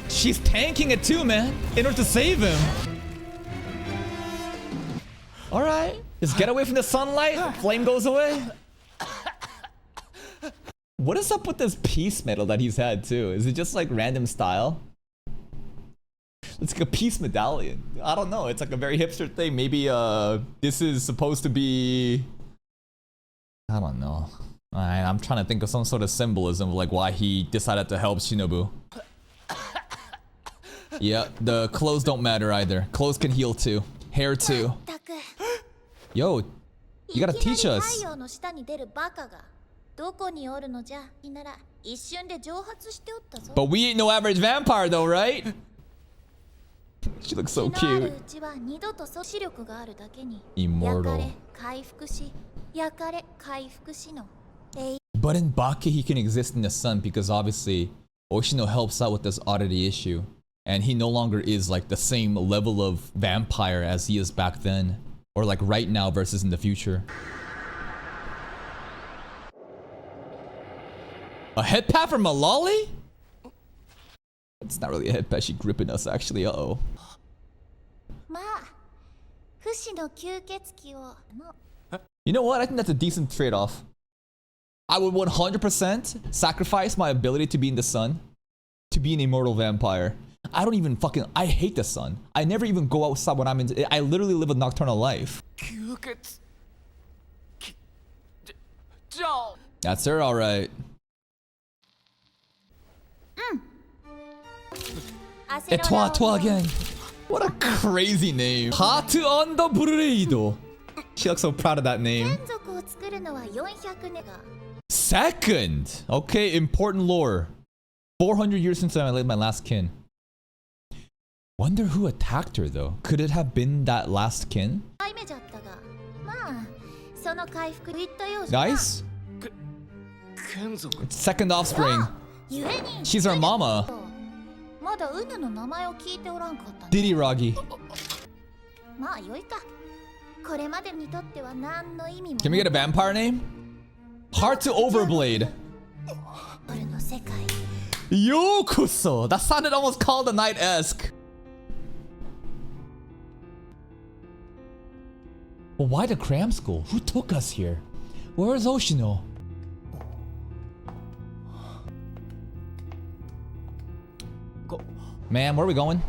She's tanking it too, man, in order to save him. All right, just get away from the sunlight. Flame goes away. What is up with this peace medal that he's had too? Is it just like random style? It's like a peace medallion. I don't know. It's like a very hipster thing. Maybe this is supposed to be... I don't know. Alright, I'm trying to think of some sort of symbolism of like why he decided to help Shinobu. Yeah, the clothes don't matter either. Clothes can heal too. Hair too. Yo, you gotta teach us. But we ain't no average vampire though, right? She looks so cute. Immortal. But in Bake he can exist in the sun because obviously Oshino helps out with this oddity issue. And he no longer is like the same level of vampire as he is back then. Or like right now versus in the future. A head pat from Malali? It's not really a head pat, she's gripping us actually, uh-oh. You know what? I think that's a decent trade-off. I would 100% sacrifice my ability to be in the sun to be an immortal vampire. I don't even fucking... I hate the sun. I never even go outside when I'm in... I literally live a nocturnal life. That's her, alright. Toi again. What a crazy name. Heart on the Blade. She looks so proud of that name. Second. Okay, important lore. 400 years since I laid my last kin. Wonder who attacked her though. Could it have been that last kin? Nice. Second offspring. She's our mama. Diddy Ragi. Can we get a vampire name? Heart to Overblade. Yokuso. That sounded almost Call the Night-esque. Well, why the cram school? Who took us here? Where is Oshino? Man, where are we going?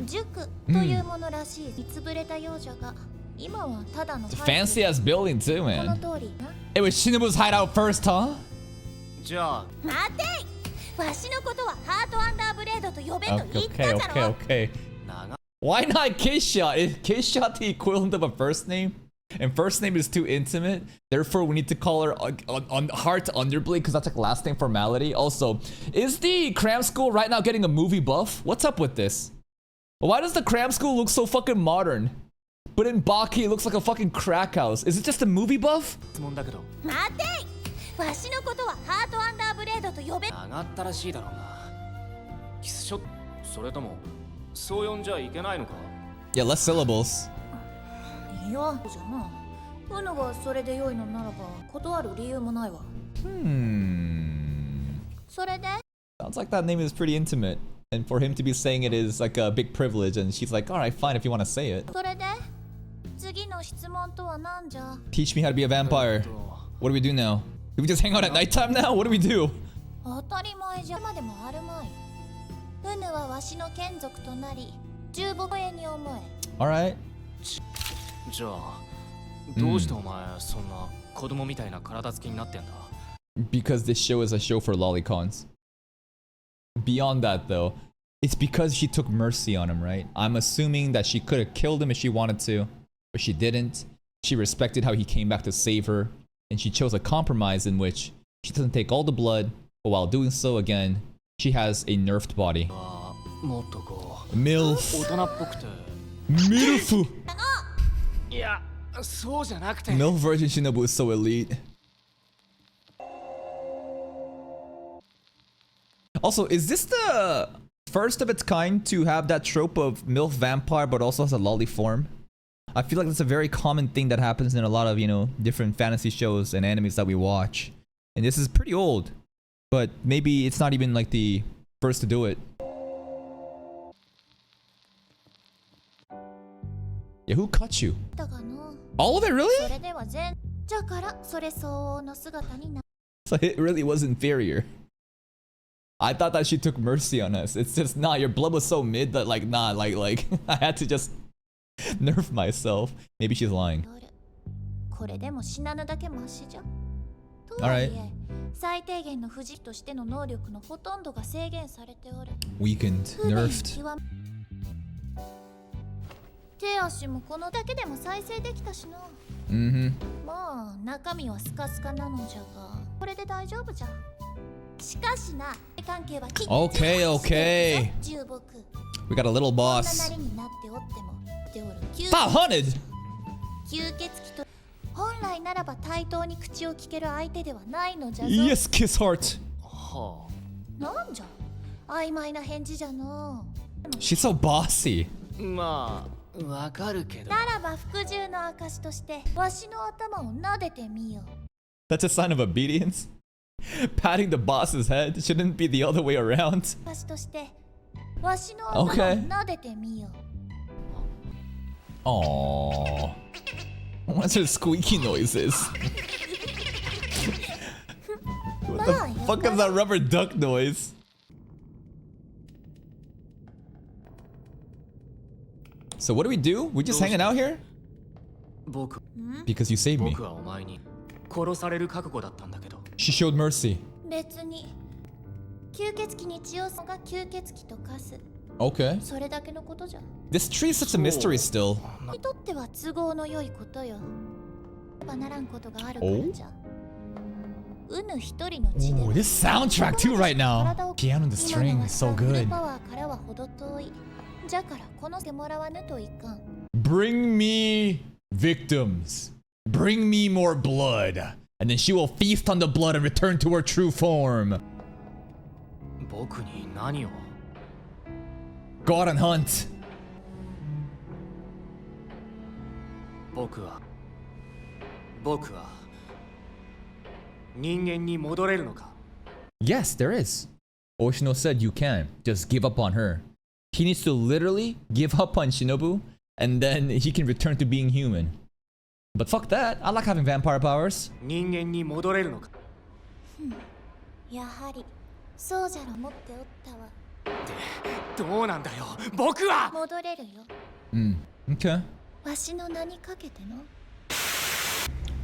It's a fancy ass building too, man. It was Shinobu's hideout first, huh? Okay. Why not kiss shot? Is kiss shot the equivalent of a first name? And first name is too intimate. Therefore, we need to call her on Heart Underblade because that's like last name formality. Also, is the cram school right now getting a movie buff? What's up with this? Why does the cram school look so fucking modern? But in Bake, it looks like a fucking crack house. Is it just a movie buff? Yeah, less syllables. Sounds like that name is pretty intimate. And for him to be saying it is like a big privilege, and she's like, alright, fine if you want to say it. Teach me how to be a vampire. What do we do now? Do we just hang out at nighttime now? What do we do? Alright. Because this show is a show for lolicons. Beyond that though, It's because she took mercy on him, right? I'm assuming that she could have killed him if she wanted to, but she didn't. She respected how he came back to save her, and she chose a compromise in which she doesn't take all the blood, but while doing so, again, she has a nerfed body. もっとこう MILF. 大人っぽくて MILF. いやそうじゃなくて MILF version Shinobu is so elite. Also, is this the first of its kind to have that trope of MILF vampire but also has a lolly form? I feel like that's a very common thing that happens in a lot of, you know, different fantasy shows and animes that we watch. And this is pretty old, but maybe it's not even like the first to do it. Yeah, who cut you? だがの All of it, そ really? れでは全じゃからそれ相応の姿にな So it really was inferior. I thought that she took mercy on us. It's just, nah, your blood was so mid that like, nah, like, I had to just nerf myself. Maybe she's lying. るこれでも死なぬだけマシじゃとはいえ最低限の不死としての能力のほとんどが制限されておる Weakened, 不便 nerfed. 極め手足もこのだけでも再生できたしな Mm-hmm. まあ中身はスカスカなのじゃがこれで大丈夫じゃしかしな関係はきっちり Okay, okay. 重木 We got a little こんな boss. なりになっておってもでおる吸 500! 吸血鬼と本来ならば対等に口を聞ける相手ではないのじゃぞ Yes, kiss heart. はなんじゃ曖昧な返事じゃの She's so bossy. あまあわかるけどならば服従の証としてわしの頭を撫でてみよ That's a sign of obedience. Patting the boss's head shouldn't be the other way around. 証としてわしの頭を Okay. 撫でてみよ Aww. What's her squeaky noises? What the fuck is that rubber duck noise? So what do? We just hanging out here? 僕 Because you saved me. 僕はお前に殺される覚悟だったんだけど She showed mercy. 別に吸血鬼に血をが吸血鬼と化す Okay. それだけのことじゃ This tree is such a mystery still. にとっては都合の良いことよばならんことがあるからじゃうぬ一人の血で Ooh, this soundtrack too right now. 体を Piano and the 今 string のは is so フル good. パワーからは程遠いじゃからこのしてもらわぬといかん Bring me victims. Bring me more blood. And then she will feast on the blood and return to her true form. 僕に何を Go out and hunt. 僕は人間に戻れるのか Yes, there is. Oshino said you can. Just give up on her. He needs to literally give up on Shinobu, and then he can return to being human. But fuck that. I like having vampire powers. 人間に戻れるのかやはりそうじゃろ持っておったわどうなんだよ僕は戻れるよ Okay. わしの名にかけての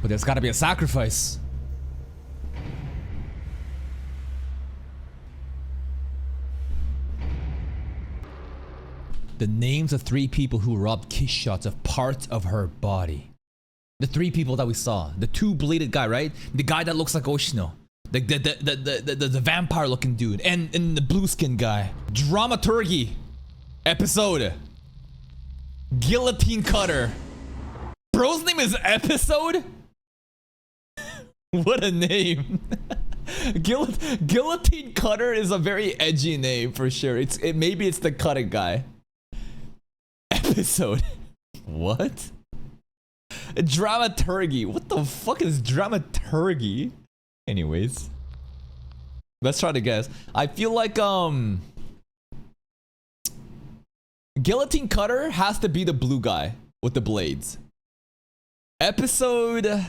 But there's gotta be a sacrifice. The names of 3 people who robbed kiss shots of parts of her body. The 3 people that we saw. The 2-bladed guy, right? The guy that looks like Oshino. The vampire looking dude. And the blue skin guy. Dramaturgy. Episode. Guillotine cutter. Bro's name is Episode? What a name. Guillotine cutter is a very edgy name for sure. Maybe it's the cutting guy. Episode. What? Dramaturgy. What the fuck is dramaturgy? Anyways. Let's try to guess. I feel like Guillotine cutter has to be the blue guy with the blades. Episode.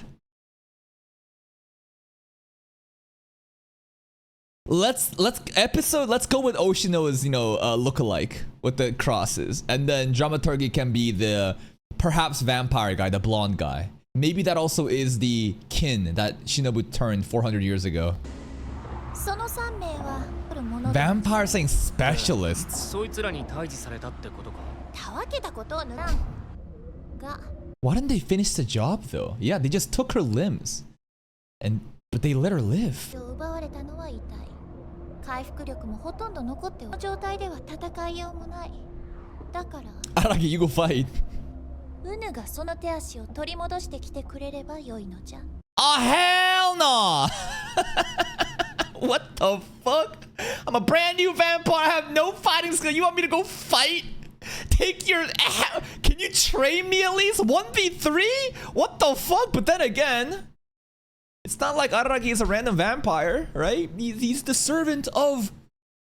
Let's go with Oshino's, lookalike with the crosses, and then Dramaturgy can be the perhaps vampire guy, the blonde guy. Maybe that also is the kin that Shinobu turned 400 years ago. その3名はもの Vampire saying specialists. そいつらに退治されたってことか。たわけたことをぬらんが Why didn't they finish the job though? Yeah, they just took her limbs. But they let her live. 奪われたのは痛い。回復力もほとんど残っておる状態では戦いようもない。だから Araki, you go fight. ウヌがその手足を取り戻してきてくれればよいのじゃ。Oh hell no! What the fuck? I'm a brand new vampire. I have no fighting skill. You want me to go fight? Take your... Can you train me at least? 1v3? What the fuck? But then again, it's not like Araki is a random vampire, right? He's the servant of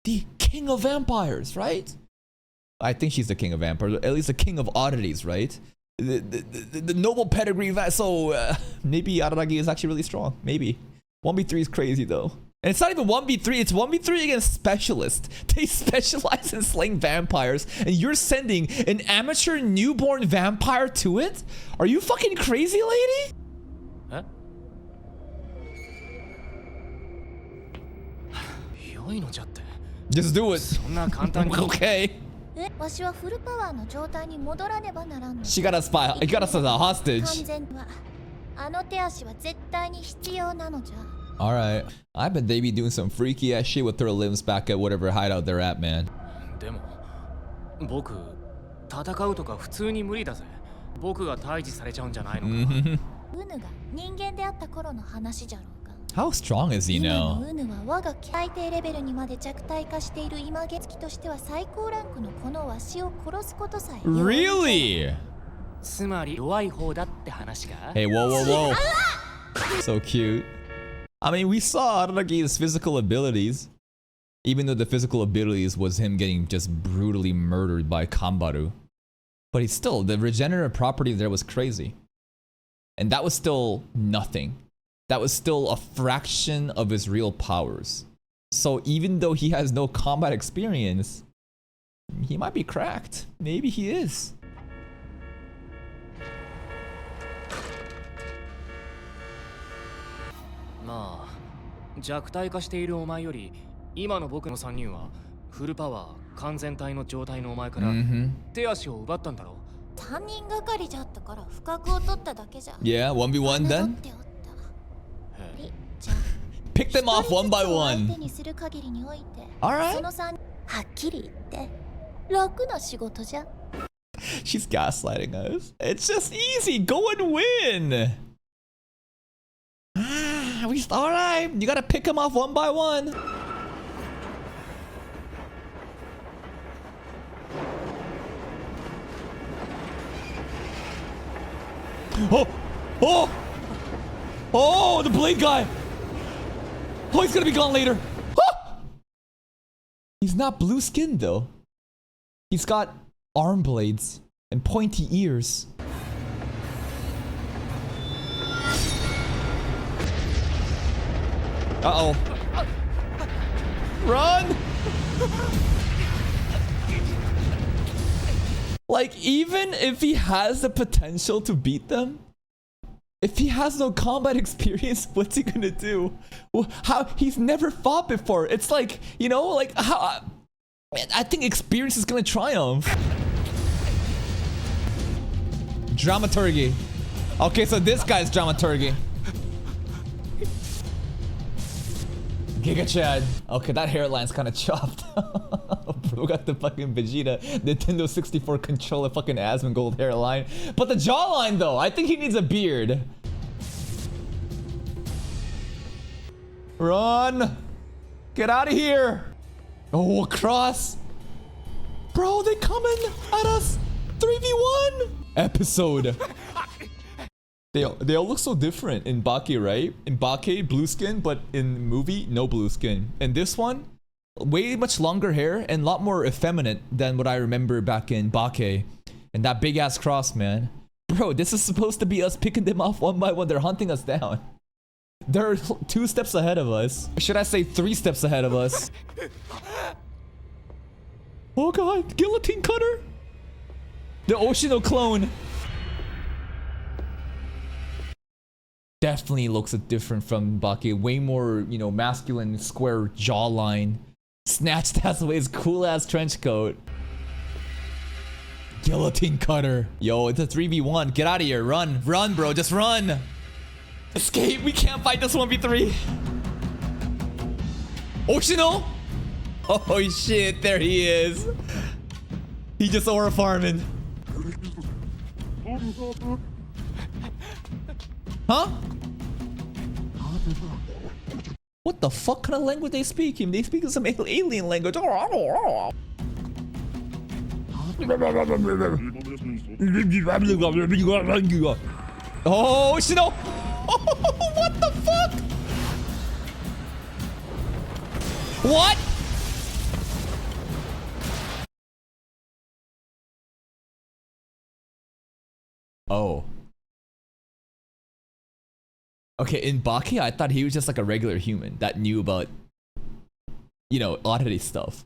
the king of vampires, right? I think she's the king of vampires, at least the king of oddities, right? The noble pedigree. So maybe Araki is actually really strong. Maybe 1v3 is crazy though, and it's not even 1v3. It's 1v3 against specialists. They specialize in slaying vampires, and you're sending an amateur newborn vampire to it? Are you fucking crazy, lady? Huh? 良いのじゃって。 Just do it. そんな簡単に。Okay. わしはフルパワーの状態に戻らねばならんの。 She got a spy. He got us as a 完 hostage. 全はあの手足は絶対に必要なのじゃ。 All right. I bet they be doing some freaky ass shit with their limbs back at whatever hideout they're at, man. でも僕戦うとか普通に無理だぜ。僕が退治されちゃうんじゃないのか。ウヌが人間であった頃の話じゃろうか。 How strong is he 今 now? のウヌは我が最低レベルにまで弱体化している今月期としては最高ランクのこのわしを殺すことさえ。 Really? つまり弱い方だって話か。 Hey, whoa, whoa, whoa. So cute. I mean, we saw Araki's physical abilities. Even though the physical abilities was him getting just brutally murdered by Kambaru. But he's still, the regenerative property there was crazy. And that was still nothing. That was still a fraction of his real powers. So even though he has no combat experience, he might be cracked. Maybe he is. まあ弱体化しているお前より今の僕の3人はフルパワー完全体の状態のお前から手足を奪ったんだろう。3人がかりじゃったから不覚を取っただけじゃ。 Yeah, 1v1 then? 侮っておった。じゃ Pick them off one by 相 one. 手にする限りにおいて、 Alright. その3はっきり言って楽な仕事じゃ。 She's gaslighting us. It's just easy. Go and win. Alright. You gotta pick them off one by one. Oh! Oh! Oh, the blade guy! Oh, he's gonna be gone later. Ah! He's not blue skinned though. He's got arm blades and pointy ears. Uh-oh. Run! Like, even if he has the potential to beat them, if he has no combat experience, what's he gonna do? How he's never fought before. It's like, you know, like how I think experience is gonna triumph. Dramaturgy. Okay, so this guy's dramaturgy. Giga Chad. Okay, that hairline's kind of chopped. Bro got the fucking Vegeta Nintendo 64 controller fucking Asmongold hairline. But the jawline though, I think he needs a beard. Run! Get out of here! Oh, a cross! Bro, they coming at us! 3v1! Episode. They all look so different in Bake, right? In Bake, blue skin, but in movie, no blue skin. And this one, way much longer hair and a lot more effeminate than what I remember back in Bake. And that big ass cross, man. Bro, this is supposed to be us picking them off one by one. They're hunting us down. They're 2 steps ahead of us. Should I say 3 steps ahead of us? Oh god, guillotine cutter! The Oshino clone. definitely looks different from Bake. Way more, you know, masculine, square jawline. Snatched ass away his cool ass trench coat. Guillotine cutter. Yo, it's a 3v1. Get out of here. Run. Run, bro. Just run. Escape. We can't fight this 1v3. Oshino? Oh shit, there he is. He just aura farming. Huh? What the fuck kind of language they speak? They speak some alien language. Oh Shino! What the fuck? What? Oh. Okay, in Baki, I thought he was just like a regular human that knew about, you know, a lot of these stuff.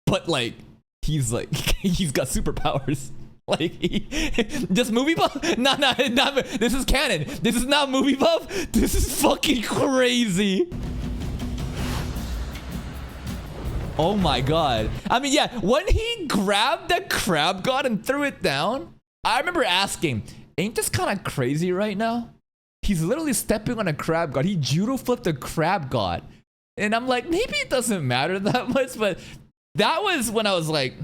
But like, he's like, he's got superpowers. Like, just movie buff? No, this is canon. This is not movie buff. This is fucking crazy. Oh my god. I mean, yeah, when he grabbed the crab god and threw it down, I remember asking, ain't this kind of crazy right now? He's literally stepping on a crab god. He judo flipped a crab god. And I'm like, maybe it doesn't matter that much, but that was when I was like,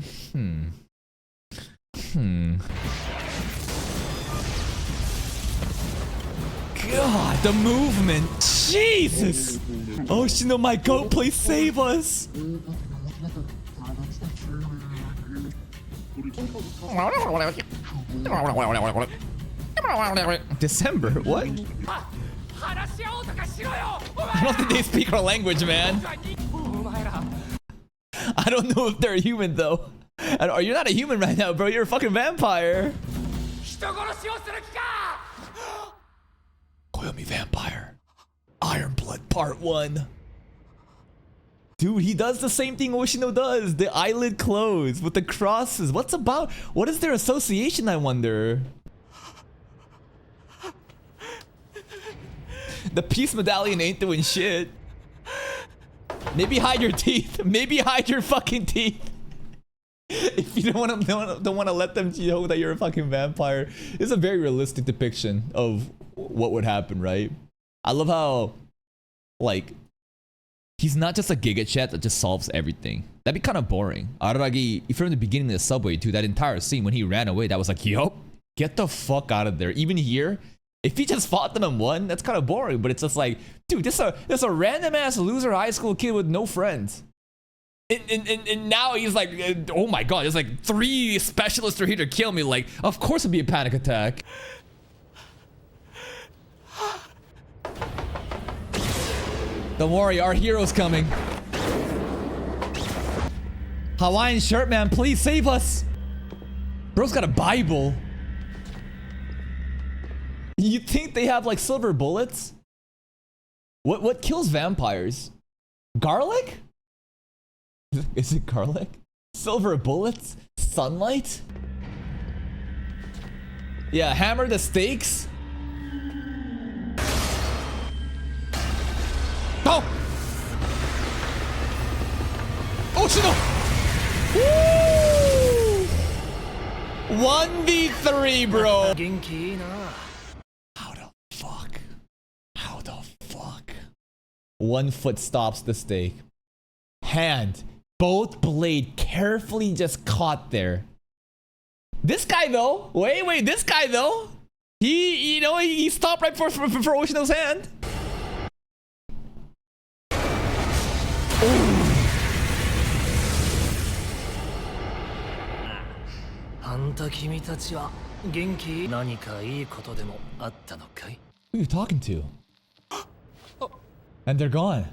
God, the movement. Jesus. Oh, Shino, my goat, please save us. December? What? I don't think they speak our language, man. I don't know if they're a human, though. Oh, you're not a human right now, bro. You're a fucking vampire. Koyomi Vampire. Iron Blood Part 1. Dude, he does the same thing Oshino does. The eyelid closed with the crosses. What is their association, I wonder? The peace medallion ain't doing shit. Maybe hide your teeth. Maybe hide your fucking teeth. If you don't want to let them know that you're a fucking vampire. It's a very realistic depiction of what would happen, right? I love how, like, he's not just a Giga Chat that just solves everything. That'd be kind of boring. Araragi, if you're in the beginning of the subway, dude, that entire scene when he ran away, that was like, yup, get the fuck out of there. Even here, if he just fought them and won, that's kind of boring. But it's just like, dude, this is a random ass loser high school kid with no friends. And now he's like, oh my god, there's like 3 specialists are here to kill me. Like, of course it'd be a panic attack. Don't worry, our hero's coming. Hawaiian shirt man, please save us. Bro's got a Bible. You think they have like silver bullets? What kills vampires? Garlic? Is it garlic? Silver bullets? Sunlight? Yeah, hammer the stakes. Oh! Oh, shit, no! Woo! 1v3, bro! How the fuck? How the fuck? 1 foot stops the stake. Hand. Both blade carefully just caught there. This guy, though. Wait, this guy, though. He stopped right for Oshino's hand. Who are you talking to? And they're gone.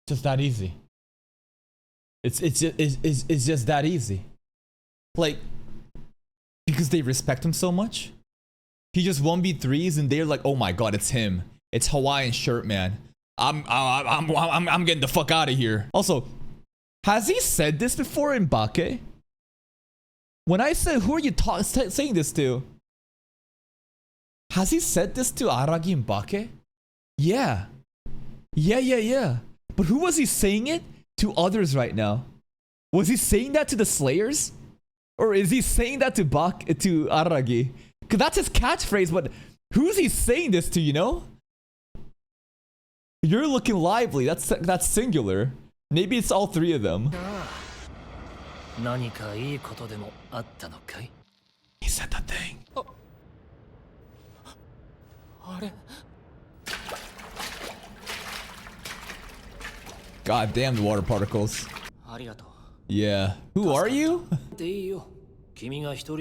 Just that easy. It's just that easy. Like, because they respect him so much. He just 1v3s and they're like, oh my god, it's him. It's Hawaiian shirt man. I'm getting the fuck out of here. Also, has he said this before in Bake? When I said, who are you saying this to? Has he said this to Aragi and Bake? Yeah. Yeah. But who was he saying it to others right now? Was he saying that to the Slayers? Or is he saying that to Aragi? Because that's his catchphrase, but who's he saying this to, you know? You're looking lively. That's singular. Maybe it's all three of them. He said that thing. God damn the water particles. Yeah. Who are you?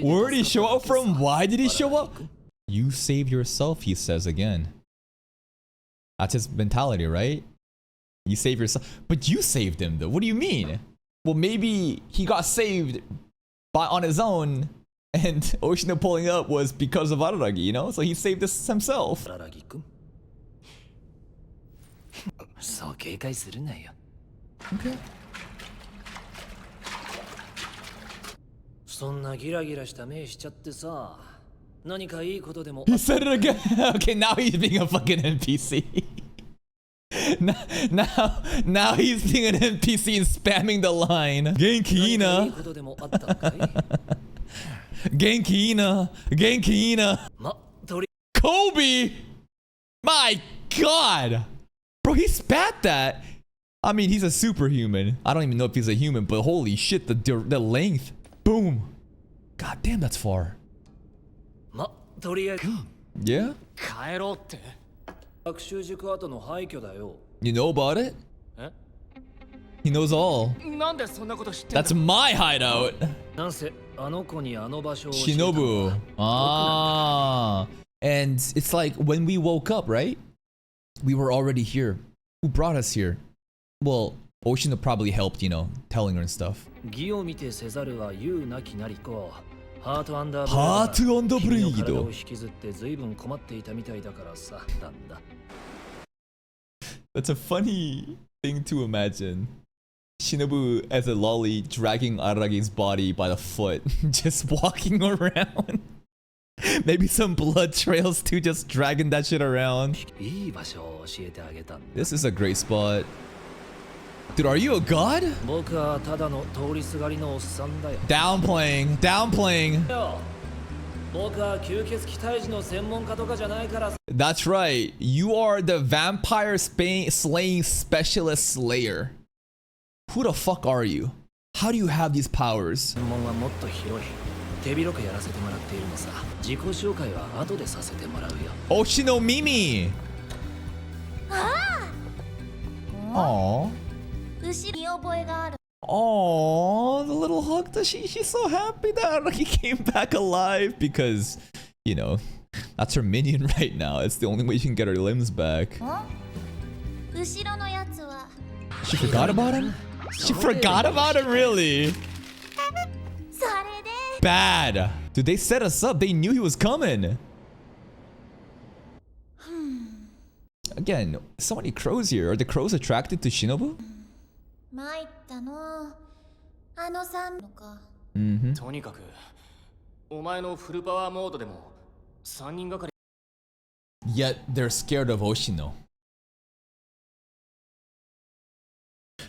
Where did he show up from? Why did he show up? You save yourself, he says again. That's his mentality, right? You save yourself. But you saved him though. What do you mean? Well, maybe he got saved on his own and Oshino pulling up was because of Araragi, you know? So he saved this himself. Okay. He said it again. Okay, now he's being a fucking NPC. now he's being an NPC and spamming the line. Genki ina. Genki ina. Kobe! My god! Bro, he spat that. I mean, he's a superhuman. I don't even know if he's a human, but holy shit, the length. Boom. God damn, that's far. Yeah? You know about it? He knows all. That's my hideout. Shinobu. Ah. And it's like when we woke up, right? We were already here. Who brought us here? Well, Oshino probably helped, you know, telling her and stuff. Heart on the blade. That's a funny thing to imagine. Shinobu as a lolly dragging Aragi's body by the foot, just walking around. Maybe some blood trails too, just dragging that shit around. This is a great spot. Dude, are you a god? Downplaying. That's right. You are the vampire slaying specialist slayer. Who the fuck are you? How do you have these powers? Oshino Mimi! Aww. Aww, the little hug. She's so happy that he came back alive because, you know, that's her minion right now. It's the only way she can get her limbs back. She forgot about him? She forgot about him, really? Bad. Dude, they set us up. They knew he was coming. Again, so many crows here. Are the crows attracted to Shinobu? Yet they're scared of Oshino.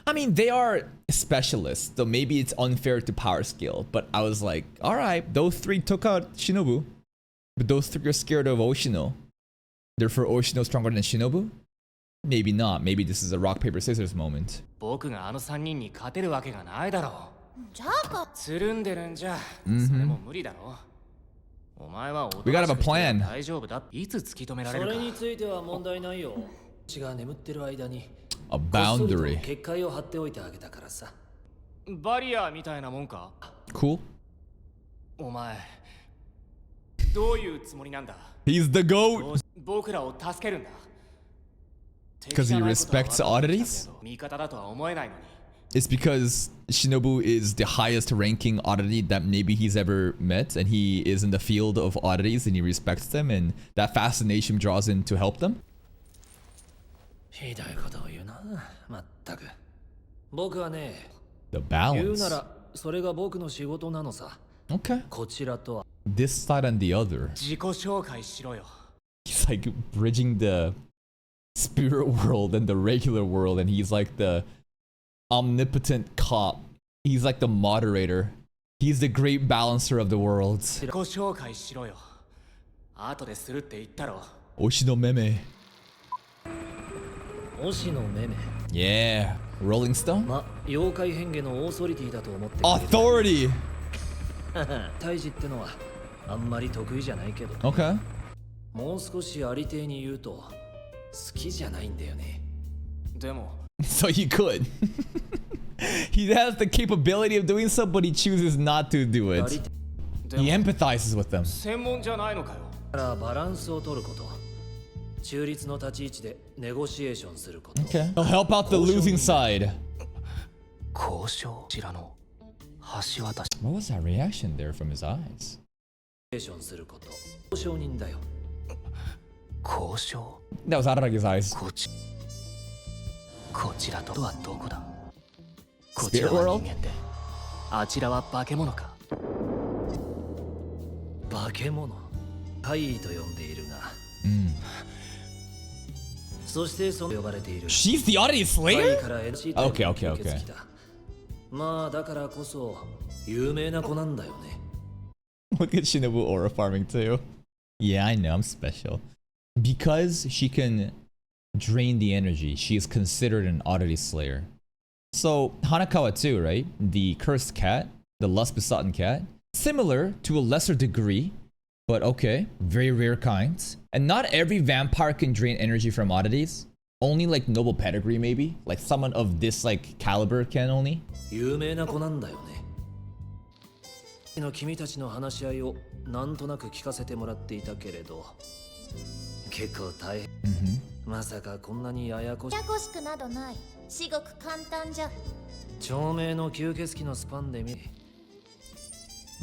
I mean, they are specialists, so maybe it's unfair to power scale. But I was like, alright, those three took out Shinobu. But those three are scared of Oshino. Therefore, Oshino stronger than Shinobu? Maybe not. Maybe this is a rock, paper, scissors moment. We gotta have a plan. A boundary. Cool. He's the GOAT. Because he respects oddities? It's because Shinobu is the highest ranking oddity that maybe he's ever met, and he is in the field of oddities and he respects them, and that fascination draws him to help them. The balance. Okay. こちらとは This side and the other. 自己紹介しろよ。 He's like bridging the spirit world and the regular world, and he's like the omnipotent cop. He's like the moderator. He's the great balancer of the worlds. 自己紹介しろよ。後でするって言ったろ。 Oshino Meme. 星野めめ Yeah. Rolling Stone? ま、妖怪変化のオーソリティだと思ってくれる Authority! 退治ってのはあんまり得意じゃないけど Okay. もう少しありていに言うと好きじゃないんだよねでも、 So he could. He has the capability of doing so, but he chooses not to do あり it. て He empathizes with them. 専門じゃないのかよ。からバランスを取ること中立の立ち位置でネゴシエーションすること Okay. He'll help out the losing side. 交渉こちらの橋渡し。 What was that reaction there from his eyes? ネゴシエーションすること交渉人だよ交渉 That was Araragi's eyes. こちらとはどこだ。こちらは人間で、あちらは化け物か。化け物怪異と呼んでいるが、そしてその呼ばれている She's the oddity 怪異 slayer? から NC Okay, okay, okay. まあだからこそ有名な子なんだよね Look at Shinobu aura farming too. Yeah, I know, I'm special. Because she can drain the energy, she is considered an oddity slayer. So, Hanakawa too, right? The cursed cat, the lust besotten cat. Similar to a lesser degree, but okay, very rare kinds. And not every vampire can drain energy from oddities. Only like noble pedigree maybe. Like someone of this like caliber can only. 有名な子なんだよね君たちの話し合いをなんとなく聞かせてもらっていたけれど結構大変、まさかこんなにややこしややこしくなどない。至極簡単じゃ。長命の吸血鬼のスパンで見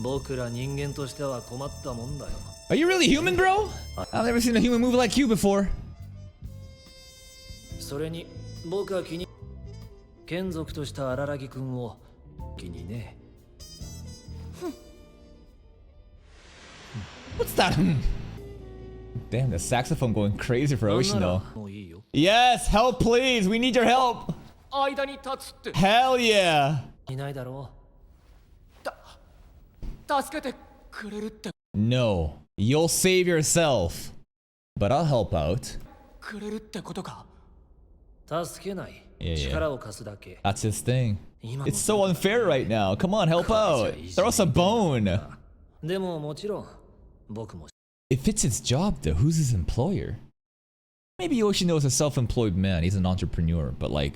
僕ら人間としては困ったもんだよ Are you really human, bro? I've never seen a human move like you before. それに僕は気に眷属とした荒木君を気にね What's that? Damn, the saxophone going crazy for なんな Oshino. らもういいよ Yes, help please. We need your help. 間に立つって Hell yeah. いないだろ助けてくれるって No, you'll save yourself. But I'll help out. くれるってことか。助けないいやいや力を貸すだけ That's his thing. 今の It's so unfair right now. Come on, help out. Throw us a bone. でももちろん僕も If it's his job though, who's his employer? Maybe Yoshino is a self-employed man. He's an entrepreneur. But like,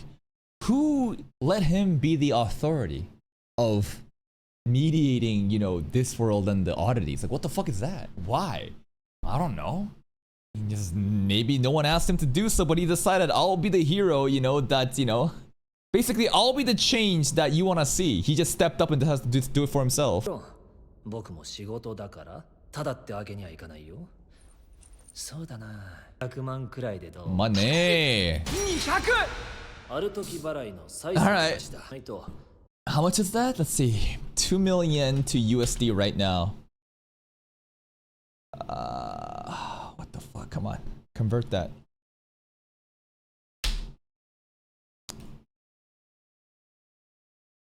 who let him be the authority of mediating, you know, this world and the oddities? Like, what the fuck is that? Why? I don't know. Just maybe no one asked him to do so, but he decided I'll be the hero, you know, that, you know, basically I'll be the change that you want to see. He just stepped up and has to do it for himself. 僕も仕事だからただってわけにはいかないよそうだな100万くらいでどう Money. ある時払いの最 Alright. したないと How much is that? Let's see. 2 million to USD right now. What the fuck? Come on. Convert that.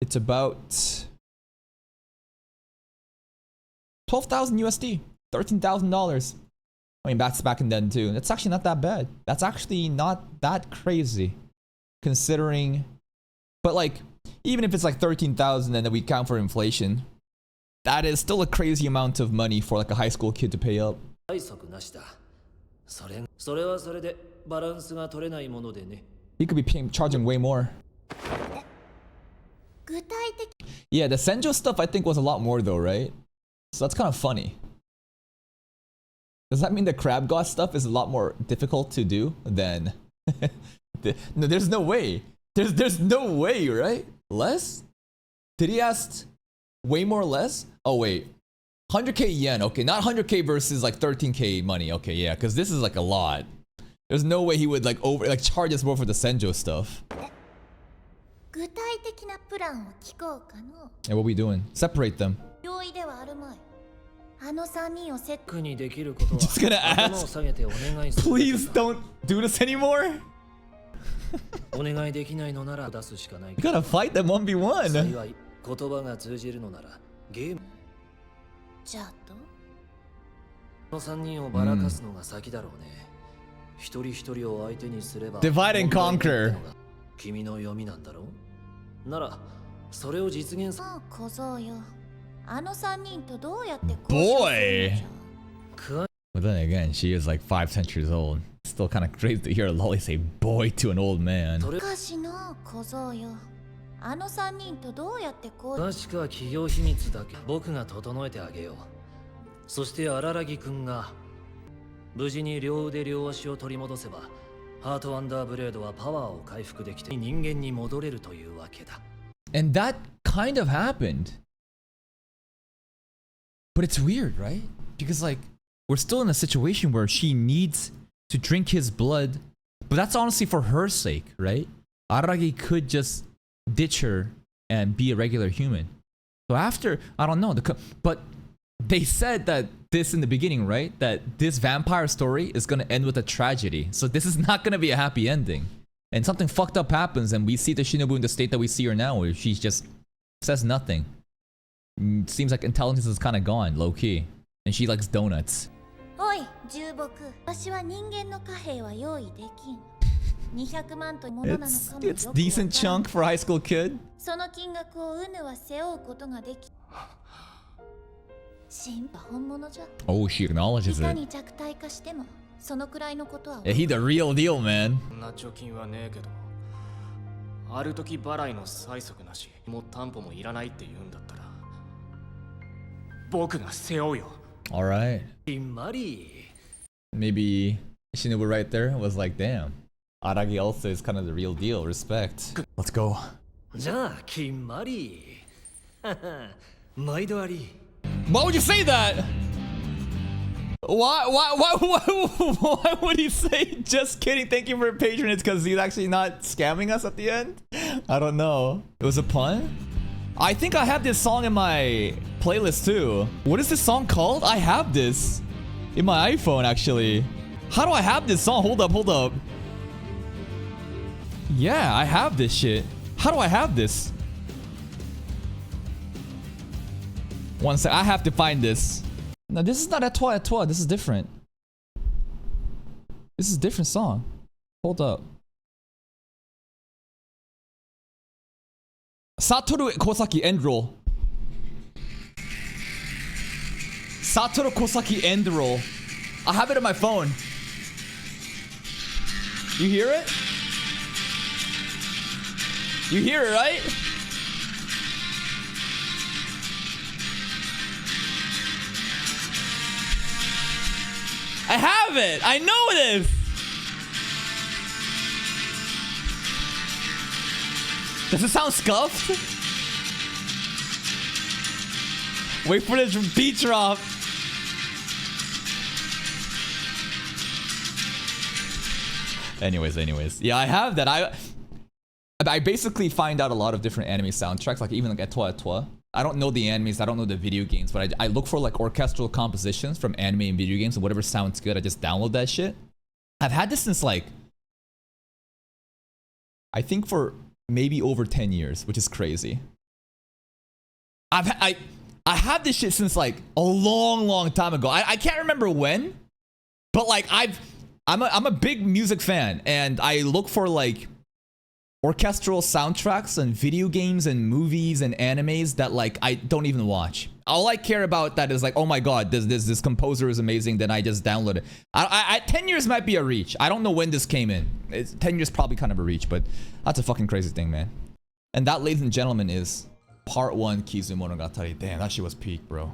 It's about 12,000 USD. $13,000. I mean, that's back in then too. That's actually not that bad. That's actually not that crazy. Considering... But like, even if it's like 13,000 and then we count for inflation, that is still a crazy amount of money for like a high school kid to pay up. 催促なしだそれはそれでバランスが取れないものでね He could be charging way more. 具体的 Yeah, the Senjo stuff I think was a lot more though, right? So that's kind of funny. Does that mean the crab god stuff is a lot more difficult to do than... No, there's no way. There's no way, right? Less? Did he ask way more or less? Oh wait. 100k yen, okay, not 100k versus like 13k money. Okay, yeah, because this is like a lot. There's no way he would like charge us more for the Senjo stuff. 具体的なプランを聞こうかの And what we doing? Separate them. 容易ではあるまい。あの三人をセット。僕にできることは Just gonna 頭を ask. 下げてお願いする。 Please don't do this anymore. お願いできないのなら出すしかない You gotta fight them 1v1. 幸い言葉が通じるのならゲームじゃあと。の3人をばらかすのが先だろうね。一人一人を相手にすれば Divide and 問題ないって conquer. のが君の読みなんだろう。ならそれを実現すああ小僧よ。あの三人とどうやって交渉するのじゃ。く But then again, she is like 5 centuries old. Still kind of crazy to hear a lolly say boy to an old man. それしかしな小僧よ。あの三人とどうやって交渉。詳しくは企業秘密だけ僕が整えてあげよう。そして荒木くんが無事に両腕両足を取り戻せばハートアンダーブレードはパワーを回復できて人間に戻れるというわけだ。 And that kind of happened. But it's weird, right? Because like we're still in a situation where she needs to drink his blood, but that's honestly for her sake, right? Aragi could just ditch her and be a regular human. So after, I don't know, but they said that this in the beginning, right? That this vampire story is gonna end with a tragedy. So this is not gonna be a happy ending. And something fucked up happens and we see the Shinobu in the state that we see her now, where she just says nothing. Seems like intelligence is kind of gone, low key. And she likes donuts. おい重木。私は人間の貨幣は用意できん。200万というものなのかも It's よくわ it's からん decent chunk for a high school kid. その金額をウヌは背負うことができ。神は本物じゃ。 Oh, she い acknowledges か it. に弱体化してもそのくらいのことは。 Yeah, he the real deal, man. そんな貯金はねえけど、ある時払いの催促なし、もう担保もいらないって言うんだったら、僕が背負うよ。 All right. きんまり Maybe Shinobu right there was like, damn. Aragi also is kind of the real deal. Respect. Let's go. じゃあきんまり毎度あり Why would you say that? Why would he say just kidding, thank you for your patronage, because he's actually not scamming us at the end? I don't know. It was a pun? I think I have this song in my playlist too. What is this song called? I have this in my iPhone actually. How do I have this song? Hold up. Yeah, I have this shit. How do I have this? One sec, I have to find this. No, this is not Etoile Etoile. This is different. This is a different song. Hold up. Satoru Kosaki end roll. Satoru Kosaki end roll. I have it on my phone. You hear it? You hear it, right? I have it! I know this! Does it sound scuffed? Wait for this beat drop. Anyways. Yeah, I have that. I basically find out a lot of different anime soundtracks, like even like Etoile Etoile. I don't know the animes, I don't know the video games, but I look for like orchestral compositions from anime and video games, and whatever sounds good, I just download that shit. I've had this since like, I think for maybe over 10 years, which is crazy. I had this shit since like a long time ago. I can't remember when, but like I'm a big music fan, and I look for like orchestral soundtracks and video games and movies and animes that like I don't even watch. All I care about that is like, oh my god, this composer is amazing, then I just download it. 10 years might be a reach. I don't know when this came in. 10 years probably kind of a reach, but that's a fucking crazy thing, man. And that, ladies and gentlemen, is part 1 Kizumonogatari. Damn, that shit was peak, bro.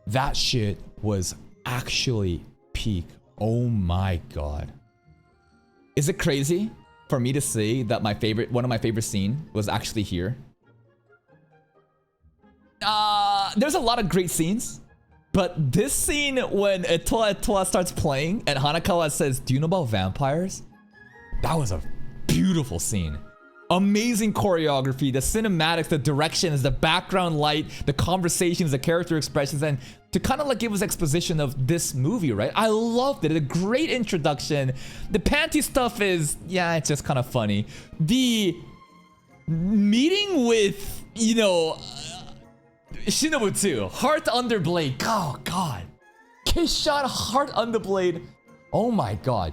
That shit was actually peak. Oh my god. Is it crazy for me to say that one of my favorite scene was actually here? There's a lot of great scenes, but this scene when Etoile Etoile starts playing and Hanakawa says, "Do you know about vampires?" That was a beautiful scene. Amazing choreography, the cinematics, the directions, the background light, the conversations, the character expressions, and to kind of like give us exposition of this movie, right? I loved it. A great introduction. The panty stuff is, yeah, it's just kind of funny. The meeting with, you know, Shinobu 2, Heart Under Blade. Oh, God. Kiss shot, Heart Under Blade. Oh, my God.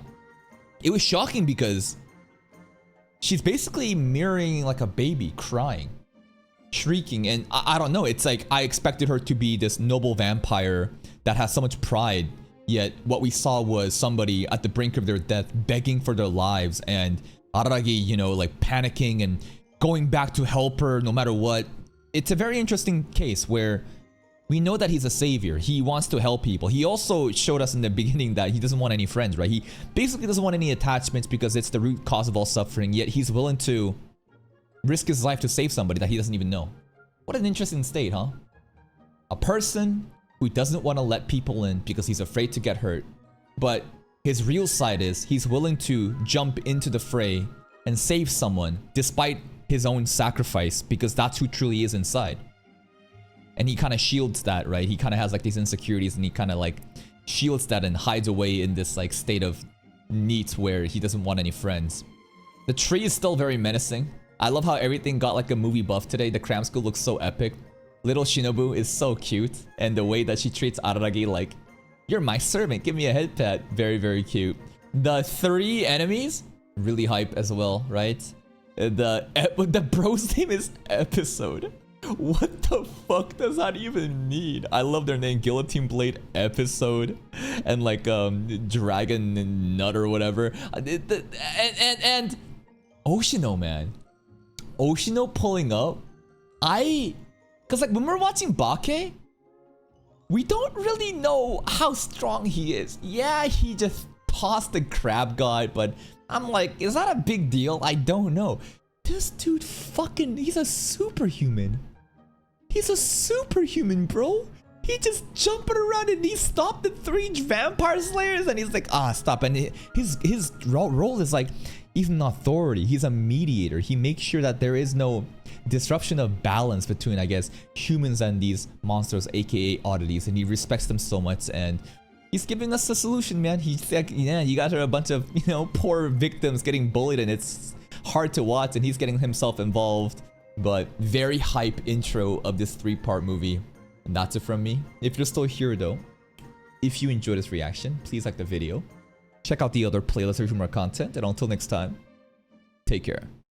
It was shocking because she's basically mirroring like a baby crying, shrieking, and I don't know, it's like I expected her to be this noble vampire that has so much pride, yet what we saw was somebody at the brink of their death begging for their lives, and Araragi, you know, like panicking and going back to help her no matter what. It's a very interesting case where we know that he's a savior. He wants to help people. He also showed us in the beginning that he doesn't want any friends, right? He basically doesn't want any attachments because it's the root cause of all suffering, yet he's willing to risk his life to save somebody that he doesn't even know. What an interesting state, huh? A person who doesn't want to let people in because he's afraid to get hurt, but his real side is he's willing to jump into the fray and save someone despite his own sacrifice because that's who truly is inside. And he kind of shields that, right? He kind of has like these insecurities and he kind of like shields that and hides away in this like state of neat where he doesn't want any friends. The tree is still very menacing. I love how everything got like a movie buff today. The cram school looks so epic. Little Shinobu is so cute. And the way that she treats Araragi like, you're my servant, give me a head pat. Very, very cute. The 3 enemies, really hype as well, right? The bro's name is Episode. What the fuck does that even mean? I love their name, Guillotine Blade Episode, and like Dragon Nut or whatever. And Oshino, man, Oshino pulling up. Cause like when we're watching Bake, we don't really know how strong he is. Yeah, he just tossed the crab god, but I'm like, is that a big deal? I don't know. This dude fucking, he's a superhuman. He's a superhuman, bro. He just jumping around and he stopped the 3 vampire slayers and he's like, stop. And his role is like, he's an authority. He's a mediator. He makes sure that there is no disruption of balance between, I guess, humans and these monsters, aka oddities. And he respects them so much and he's giving us a solution, man. He's like, yeah, you got a bunch of, you know, poor victims getting bullied and it's hard to watch and he's getting himself involved. But very hype intro of this 3-part movie. And that's it from me. If you're still here though, if you enjoyed this reaction, please like the video. Check out the other playlists for more content. And until next time, take care.